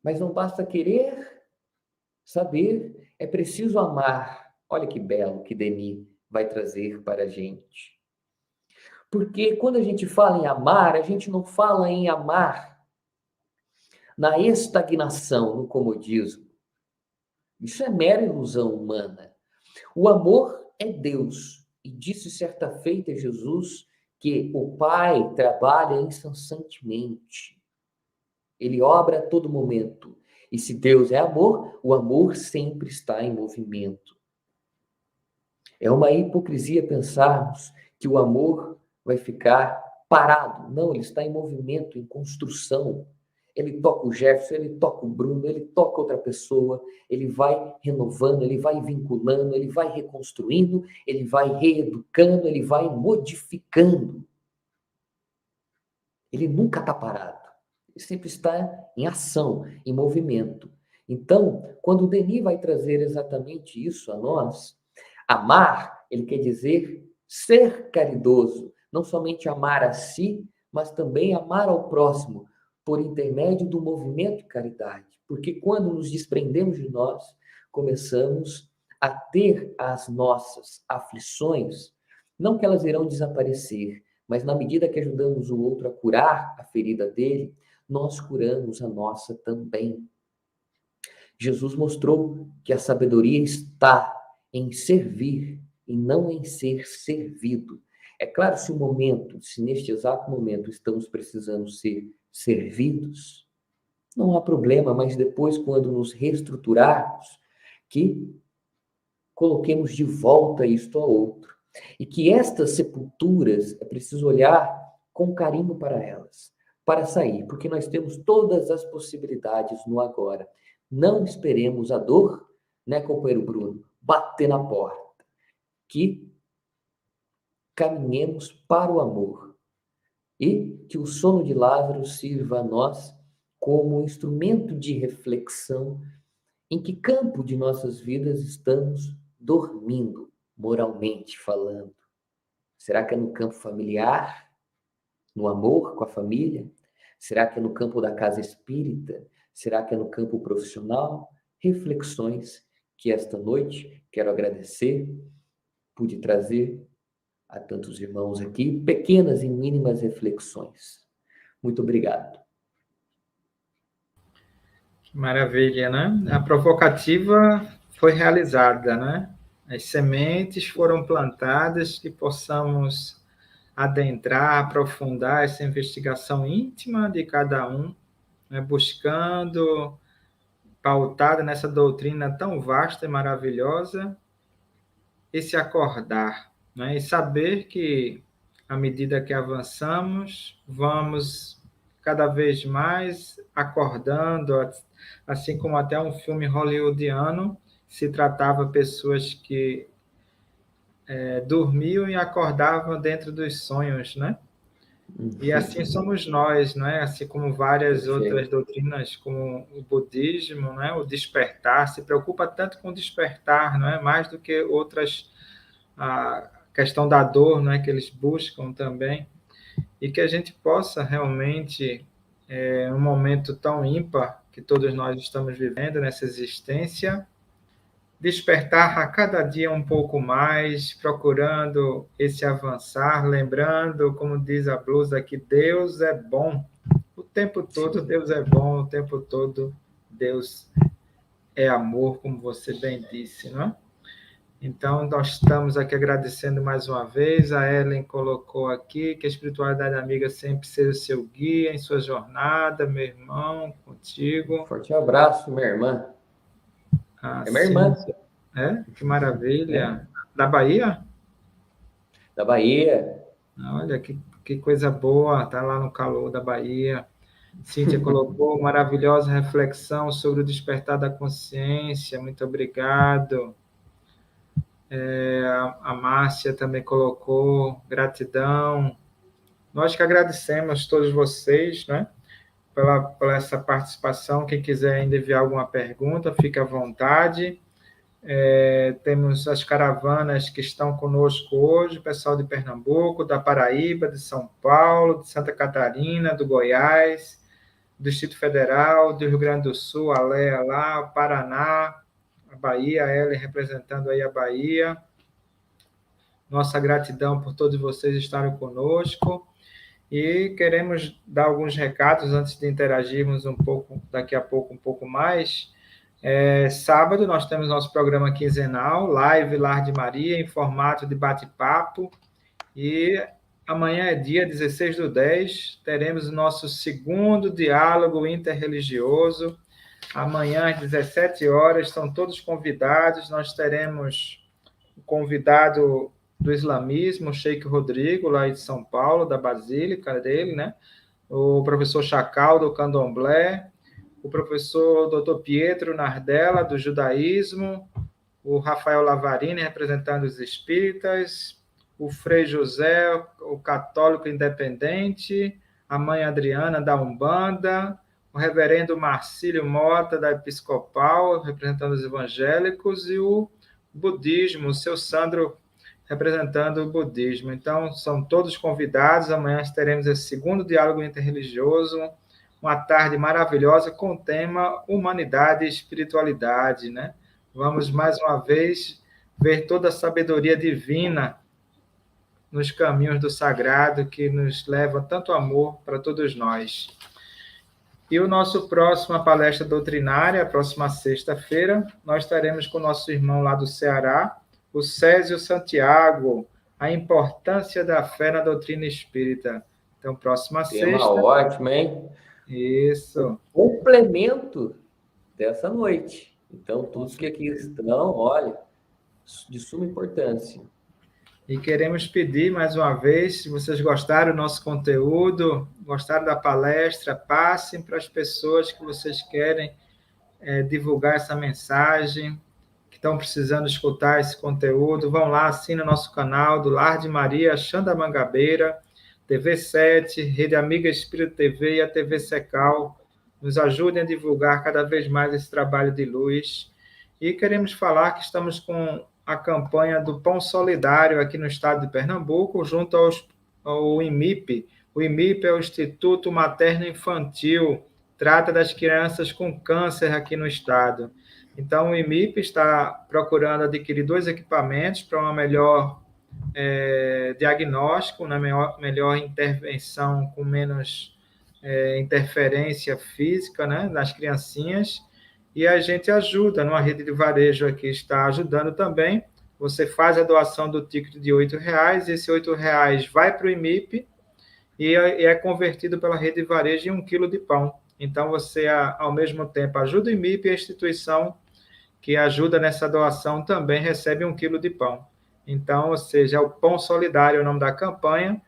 Mas não basta querer saber, é preciso amar. Olha que belo que Denis vai trazer para a gente. Porque quando a gente fala em amar, a gente não fala em amar na estagnação, no comodismo. Isso é mera ilusão humana. O amor é Deus. E disse certa feita Jesus que o Pai trabalha incessantemente. Ele obra a todo momento. E se Deus é amor, o amor sempre está em movimento. É uma hipocrisia pensarmos que o amor vai ficar parado. Não, ele está em movimento, em construção. Ele toca o Jefferson, ele toca o Bruno, ele toca outra pessoa, ele vai renovando, ele vai vinculando, ele vai reconstruindo, ele vai reeducando, ele vai modificando. Ele nunca está parado. Ele sempre está em ação, em movimento. Então, quando o Denis vai trazer exatamente isso a nós, amar, ele quer dizer ser caridoso, não somente amar a si, mas também amar ao próximo, por intermédio do movimento de caridade. Porque quando nos desprendemos de nós, começamos a ter as nossas aflições, não que elas irão desaparecer, mas na medida que ajudamos o outro a curar a ferida dele, nós curamos a nossa também. Jesus mostrou que a sabedoria está em servir e não em ser servido. É claro, se neste exato momento estamos precisando ser servidos, não há problema, mas depois, quando nos reestruturarmos, que coloquemos de volta isto ao outro. E que estas sepulturas, é preciso olhar com carinho para elas, para sair, porque nós temos todas as possibilidades no agora. Não esperemos a dor, né, companheiro Bruno, bater na porta. Que caminhemos para o amor. E que o sono de Lázaro sirva a nós como um instrumento de reflexão em que campo de nossas vidas estamos dormindo, moralmente falando. Será que é no campo familiar? No amor com a família? Será que é no campo da casa espírita? Será que é no campo profissional? Reflexões que esta noite quero agradecer, pude trazer a tantos irmãos aqui, pequenas e mínimas reflexões. Muito obrigado. Maravilha, né? A provocativa foi realizada, né? As sementes foram plantadas que possamos adentrar, aprofundar essa investigação íntima de cada um, né? Buscando, pautada nessa doutrina tão vasta e maravilhosa, esse acordar, né? E saber que, à medida que avançamos, vamos cada vez mais acordando, assim como até um filme hollywoodiano se tratava pessoas que dormiam e acordavam dentro dos sonhos, né? E assim somos nós, né? Assim como várias outras Perfeito. doutrinas, como o budismo, né? O despertar se preocupa tanto com o despertar, não é? Mais do que outras, a questão da dor, né? Que eles buscam também, e que a gente possa realmente, um momento tão ímpar que todos nós estamos vivendo nessa existência, despertar a cada dia um pouco mais, procurando esse avançar, lembrando, como diz a blusa, que Deus é bom. O tempo todo Sim. Deus é bom, o tempo todo Deus é amor, como você bem disse, não é? Então, nós estamos aqui agradecendo mais uma vez. A Ellen colocou aqui que a espiritualidade amiga sempre seja o seu guia em sua jornada, meu irmão, contigo. Forte abraço, minha irmã. É minha Assim, irmã, que maravilha. né? Da Bahia? Da Bahia. Olha, que coisa boa, tá lá no calor da Bahia. Cíntia colocou maravilhosa reflexão sobre o despertar da consciência. Muito obrigado. A Márcia também colocou gratidão. Nós que agradecemos todos vocês, né, pela essa participação. Quem quiser ainda enviar alguma pergunta, fique à vontade. Temos as caravanas que estão conosco hoje, o pessoal de Pernambuco, da Paraíba, de São Paulo, de Santa Catarina, do Goiás, do Distrito Federal, do Rio Grande do Sul, a Léa lá, o Paraná, a Bahia, a Ellen representando aí a Bahia. Nossa gratidão por todos vocês estarem conosco. E queremos dar alguns recados antes de interagirmos um pouco, daqui a pouco, um pouco mais. Sábado, nós temos nosso programa quinzenal, Live Lar de Maria, em formato de bate-papo. E amanhã é dia 16/10, teremos o nosso segundo diálogo interreligioso. Amanhã, às 17 horas, estão todos convidados. Nós teremos o convidado do islamismo, o Sheik Rodrigo, lá de São Paulo, da Basílica dele, né? O professor Chacal, do Candomblé, o professor Dr. Pietro Nardella, do judaísmo, o Rafael Lavarini, representando os espíritas, o Frei José, o católico independente, a mãe Adriana, da Umbanda, o reverendo Marcílio Mota, da Episcopal, representando os evangélicos, e o budismo, o seu Sandro, representando o budismo. Então, são todos convidados. Amanhã teremos esse segundo diálogo interreligioso, uma tarde maravilhosa com o tema Humanidade e Espiritualidade, né? Vamos, mais uma vez, ver toda a sabedoria divina nos caminhos do sagrado que nos leva tanto amor para todos nós. E o nosso próxima palestra doutrinária, a próxima sexta-feira, nós estaremos com o nosso irmão lá do Ceará, o Césio Santiago, a importância da fé na doutrina espírita. Então, próxima Tema sexta. ótimo, hein? Isso. Complemento dessa noite. Então, todos que aqui estão, olha, de suma importância. E queremos pedir mais uma vez, se vocês gostaram do nosso conteúdo, gostaram da palestra, passem para as pessoas que vocês querem divulgar essa mensagem, que estão precisando escutar esse conteúdo. Vão lá, assinem o nosso canal do Lar de Maria, Xanda Mangabeira, TV7, Rede Amiga Espírito TV e a TV Secal. Nos ajudem a divulgar cada vez mais esse trabalho de luz. E queremos falar que estamos com a campanha do Pão Solidário aqui no estado de Pernambuco, junto ao IMIP. O IMIP é o Instituto Materno Infantil, trata das crianças com câncer aqui no estado. Então, o IMIP está procurando adquirir 2 equipamentos para uma melhor diagnóstico, uma melhor intervenção com menos interferência física, né, nas criancinhas, e a gente ajuda, numa rede de varejo aqui está ajudando também. Você faz a doação do ticket de R$ 8, esse R$ 8 vai para o IMIP e é convertido pela rede de varejo em 1 quilo de pão. Então, você, ao mesmo tempo, ajuda o IMIP e a instituição que ajuda nessa doação também recebe 1 quilo de pão. Então, ou seja, é o Pão Solidário, é o nome da campanha.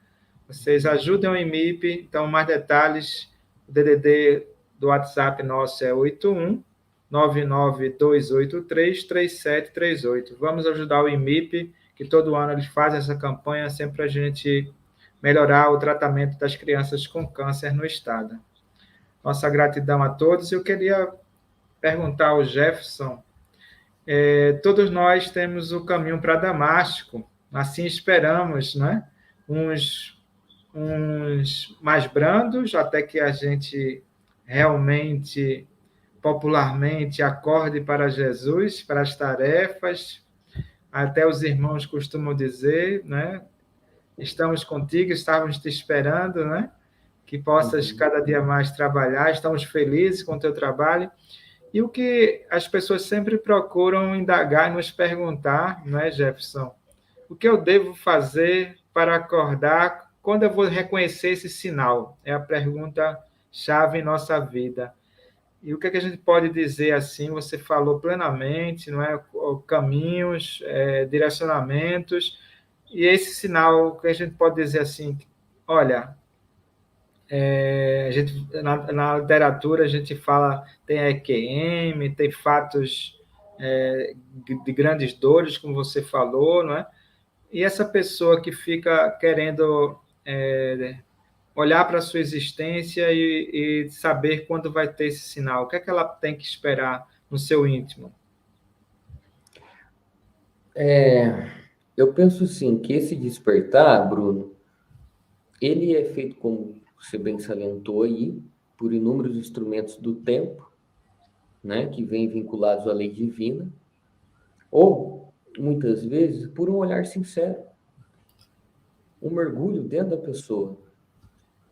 Vocês ajudem o IMIP. Então, mais detalhes, o DDD do WhatsApp nosso é 81 99283 3738. Vamos ajudar o IMIP, que todo ano eles fazem essa campanha sempre para a gente melhorar o tratamento das crianças com câncer no estado. Nossa gratidão a todos. Eu queria perguntar ao Jefferson, todos nós temos o caminho para Damasco, assim esperamos, né? Uns mais brandos, até que a gente realmente, popularmente, acorde para Jesus, para as tarefas. Até os irmãos costumam dizer, né? Estamos contigo, estávamos te esperando, né? Que possas cada dia mais trabalhar, estamos felizes com o teu trabalho. E o que as pessoas sempre procuram indagar e nos perguntar, não é, Jefferson? O que eu devo fazer para acordar? Quando eu vou reconhecer esse sinal? É a pergunta-chave em nossa vida. E o que, é que a gente pode dizer assim? Você falou plenamente, não é? Caminhos, direcionamentos. E esse sinal, o que a gente pode dizer assim? Olha, a gente, na literatura a gente fala, tem a EQM, tem fatos de grandes dores, como você falou, não é? E essa pessoa que fica querendo olhar para a sua existência e saber quando vai ter esse sinal, o que é que ela tem que esperar no seu íntimo? Eu penso assim, que esse despertar, Bruno, ele é feito, como você bem salientou aí, por inúmeros instrumentos do tempo, né, que vêm vinculados à lei divina, ou, muitas vezes, por um olhar sincero, um mergulho dentro da pessoa.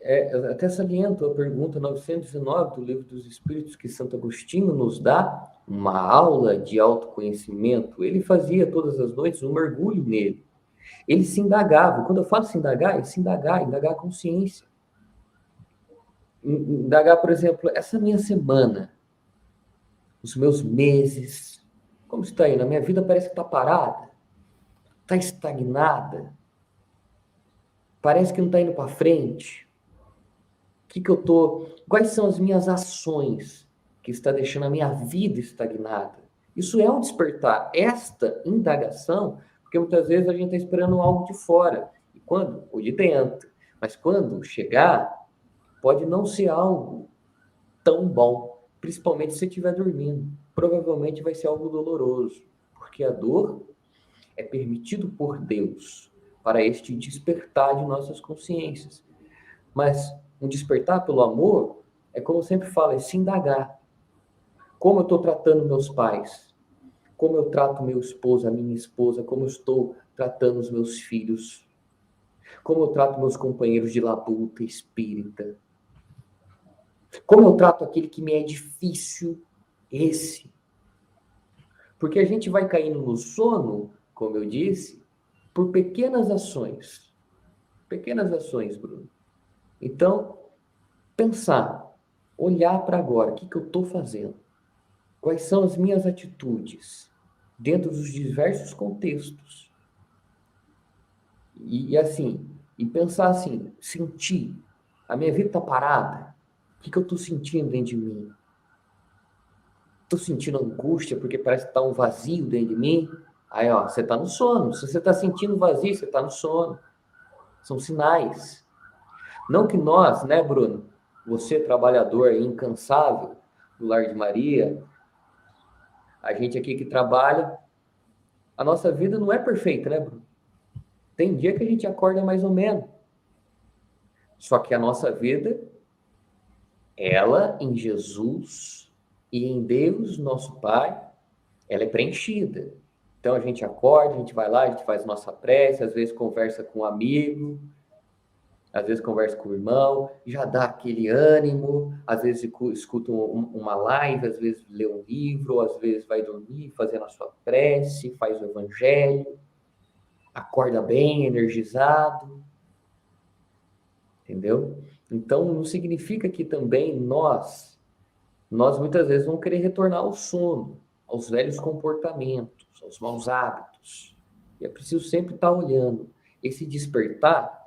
Eu até saliento a pergunta 909 do Livro dos Espíritos, que Santo Agostinho nos dá uma aula de autoconhecimento. Ele fazia todas as noites um mergulho nele. Ele se indagava. Quando eu falo se indagar, é se indagar a consciência. Indagar, por exemplo, essa minha semana, os meus meses, como está aí? Na minha vida parece que está parada, está estagnada, parece que não está indo para frente. Quais são as minhas ações que está deixando a minha vida estagnada? Isso é um despertar. Esta indagação, porque muitas vezes a gente está esperando algo de fora, ou de dentro, mas quando chegar, pode não ser algo tão bom, principalmente se você estiver dormindo. Provavelmente vai ser algo doloroso, porque a dor é permitido por Deus para este despertar de nossas consciências. Mas um despertar pelo amor é, como eu sempre falo, é se indagar. Como eu estou tratando meus pais? Como eu trato meu esposo, a minha esposa? Como eu estou tratando os meus filhos? Como eu trato meus companheiros de labuta espírita? Como eu trato aquele que me é difícil? Esse. Porque a gente vai caindo no sono, como eu disse, por pequenas ações. Pequenas ações, Bruno. Então, pensar, olhar para agora, o que eu estou fazendo? Quais são as minhas atitudes dentro dos diversos contextos? E pensar assim, sentir, a minha vida está parada? O que eu estou sentindo dentro de mim? Estou sentindo angústia porque parece que está um vazio dentro de mim? Aí, ó, você está no sono. Se você está sentindo vazio, você está no sono. São sinais. Não que nós, né, Bruno? Você, trabalhador incansável do Lar de Maria, a gente aqui que trabalha, a nossa vida não é perfeita, né, Bruno? Tem dia que a gente acorda mais ou menos. Só que a nossa vida, ela em Jesus e em Deus, nosso Pai, ela é preenchida. Então a gente acorda, a gente vai lá, a gente faz nossa prece, às vezes conversa com um amigo, às vezes conversa com o irmão, já dá aquele ânimo, às vezes escuta uma live, às vezes lê um livro, às vezes vai dormir fazendo a sua prece, faz o evangelho, acorda bem, energizado, entendeu? Então, não significa que também nós muitas vezes vamos querer retornar ao sono, aos velhos comportamentos, aos maus hábitos. E é preciso sempre estar olhando. Esse despertar,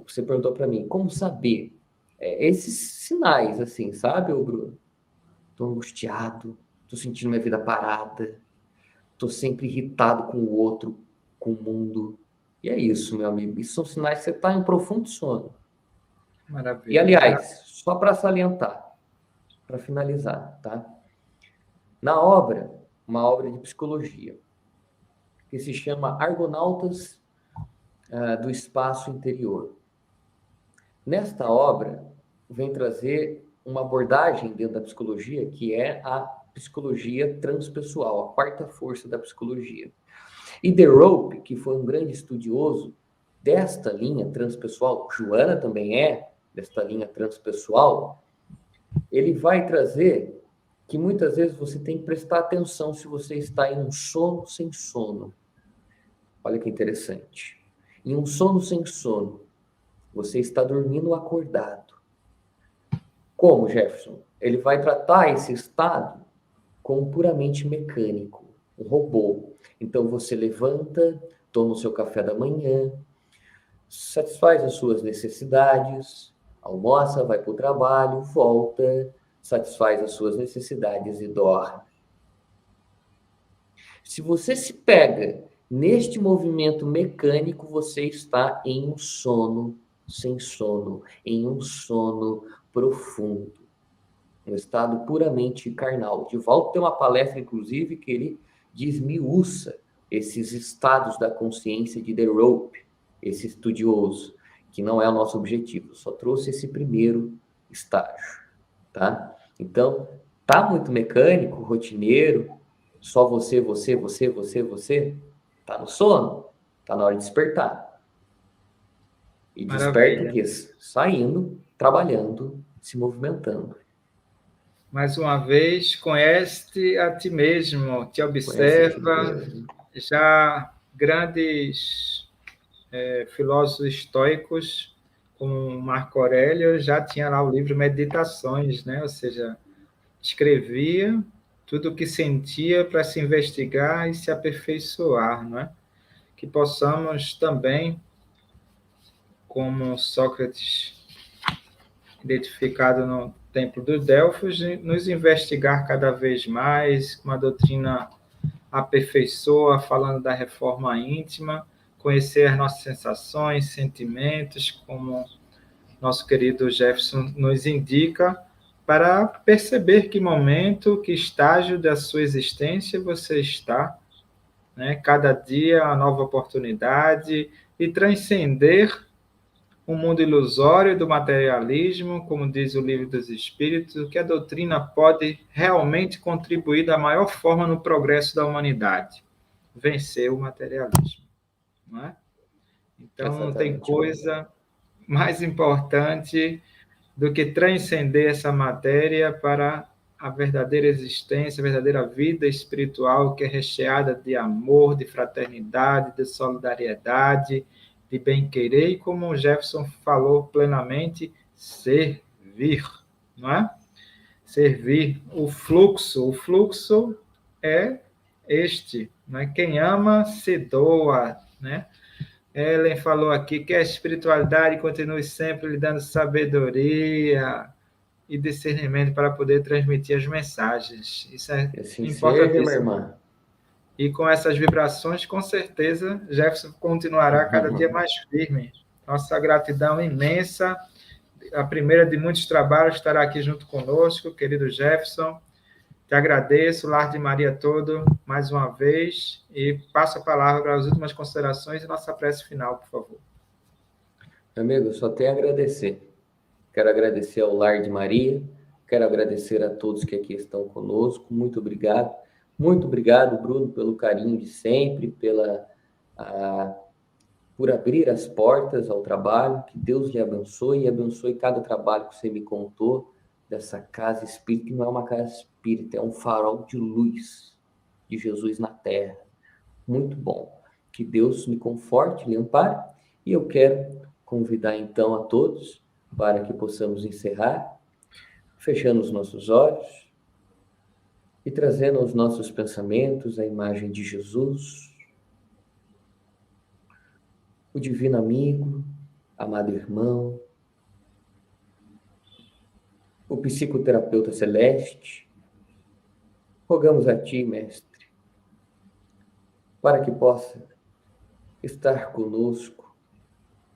você perguntou para mim, como saber? Esses sinais, assim, sabe, Bruno? Estou angustiado, estou sentindo minha vida parada, estou sempre irritado com o outro, com o mundo. E é isso, meu amigo. Isso são sinais que você está em profundo sono. Maravilha. E, aliás, só para salientar, para finalizar, tá? Na obra, uma obra de psicologia, que se chama Argonautas do Espaço Interior. Nesta obra, vem trazer uma abordagem dentro da psicologia, que é a psicologia transpessoal, a quarta força da psicologia. E De Rope, que foi um grande estudioso desta linha transpessoal, Joana também é desta linha transpessoal, ele vai trazer que muitas vezes você tem que prestar atenção se você está em um sono sem sono. Olha que interessante. Em um sono sem sono, você está dormindo acordado. Como, Jefferson? Ele vai tratar esse estado como puramente mecânico, um robô. Então você levanta, toma o seu café da manhã, satisfaz as suas necessidades, almoça, vai para o trabalho, volta, satisfaz as suas necessidades e dorme. Se você se pega neste movimento mecânico, você está em um sono sem sono, em um sono profundo, um estado puramente carnal. Divaldo tem uma palestra, inclusive, que ele desmiuça esses estados da consciência de De Rope, esse estudioso, que não é o nosso objetivo, só trouxe esse primeiro estágio, tá? Então, tá muito mecânico, rotineiro, só você, tá no sono, tá na hora de despertar. E desperta o quê? Saindo, trabalhando, se movimentando. Mais uma vez, conhece-te a ti mesmo, te observa. Já grandes filósofos estoicos, como Marco Aurélio, já tinha lá o livro Meditações, né? Ou seja, escrevia tudo o que sentia para se investigar e se aperfeiçoar, não é? Que possamos também, como Sócrates, identificado no Templo dos Delfos, nos investigar cada vez mais, com a doutrina aperfeiçoa, falando da reforma íntima, conhecer as nossas sensações, sentimentos, como nosso querido Jefferson nos indica, para perceber que momento, que estágio da sua existência você está, né? Cada dia a nova oportunidade e transcender o mundo ilusório do materialismo, como diz o Livro dos Espíritos, que a doutrina pode realmente contribuir da maior forma no progresso da humanidade, vencer o materialismo, não é? Então, não tem coisa mais importante do que transcender essa matéria para a verdadeira existência, a verdadeira vida espiritual, que é recheada de amor, de fraternidade, de solidariedade, de bem-querer e, como o Jefferson falou plenamente, servir, não é? Servir. O fluxo é este, né? Quem ama se doa, né? Ellen falou aqui que a espiritualidade continue sempre lhe dando sabedoria e discernimento para poder transmitir as mensagens. Isso é assim importantíssimo. Seja, minha irmã. E com essas vibrações, com certeza, Jefferson continuará cada dia mais firme. Nossa gratidão imensa. A primeira de muitos trabalhos estará aqui junto conosco, querido Jefferson. Te agradeço, Lar de Maria todo, mais uma vez, e passo a palavra para as últimas considerações e nossa prece final, por favor. Meu amigo, só tenho a agradecer. Quero agradecer ao Lar de Maria, quero agradecer a todos que aqui estão conosco, muito obrigado. Muito obrigado, Bruno, pelo carinho de sempre, por abrir as portas ao trabalho. Que Deus lhe abençoe e abençoe cada trabalho que você me contou dessa casa espírita, que não é uma casa espírita, é um farol de luz de Jesus na terra. Muito bom. Que Deus me conforte, lhe ampare. E eu quero convidar então a todos para que possamos encerrar, fechando os nossos olhos e trazendo aos nossos pensamentos a imagem de Jesus, o divino amigo, amado irmão, o psicoterapeuta celeste. Rogamos a Ti, Mestre, para que possa estar conosco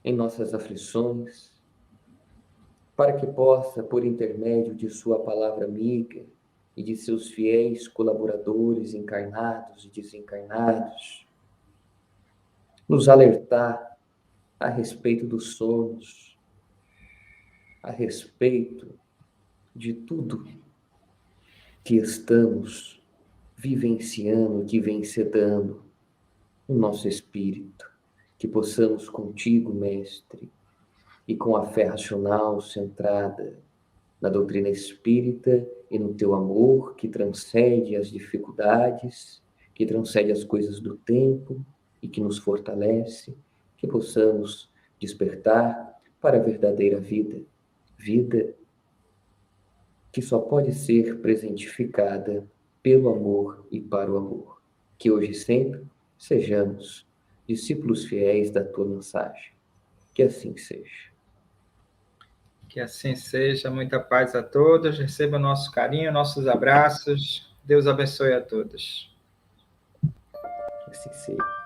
em nossas aflições, para que possa, por intermédio de Sua palavra amiga e de seus fiéis colaboradores encarnados e desencarnados, nos alertar a respeito dos sonhos, a respeito de tudo que estamos vivenciando, que vem sedando o nosso espírito. Que possamos contigo, Mestre, e com a fé racional centrada na doutrina espírita e no teu amor que transcende as dificuldades, que transcende as coisas do tempo e que nos fortalece, que possamos despertar para a verdadeira vida, vida que só pode ser presentificada pelo amor e para o amor. Que hoje e sempre sejamos discípulos fiéis da tua mensagem. Que assim seja. Que assim seja. Muita paz a todos. Receba nosso carinho, nossos abraços. Deus abençoe a todos. Que assim seja.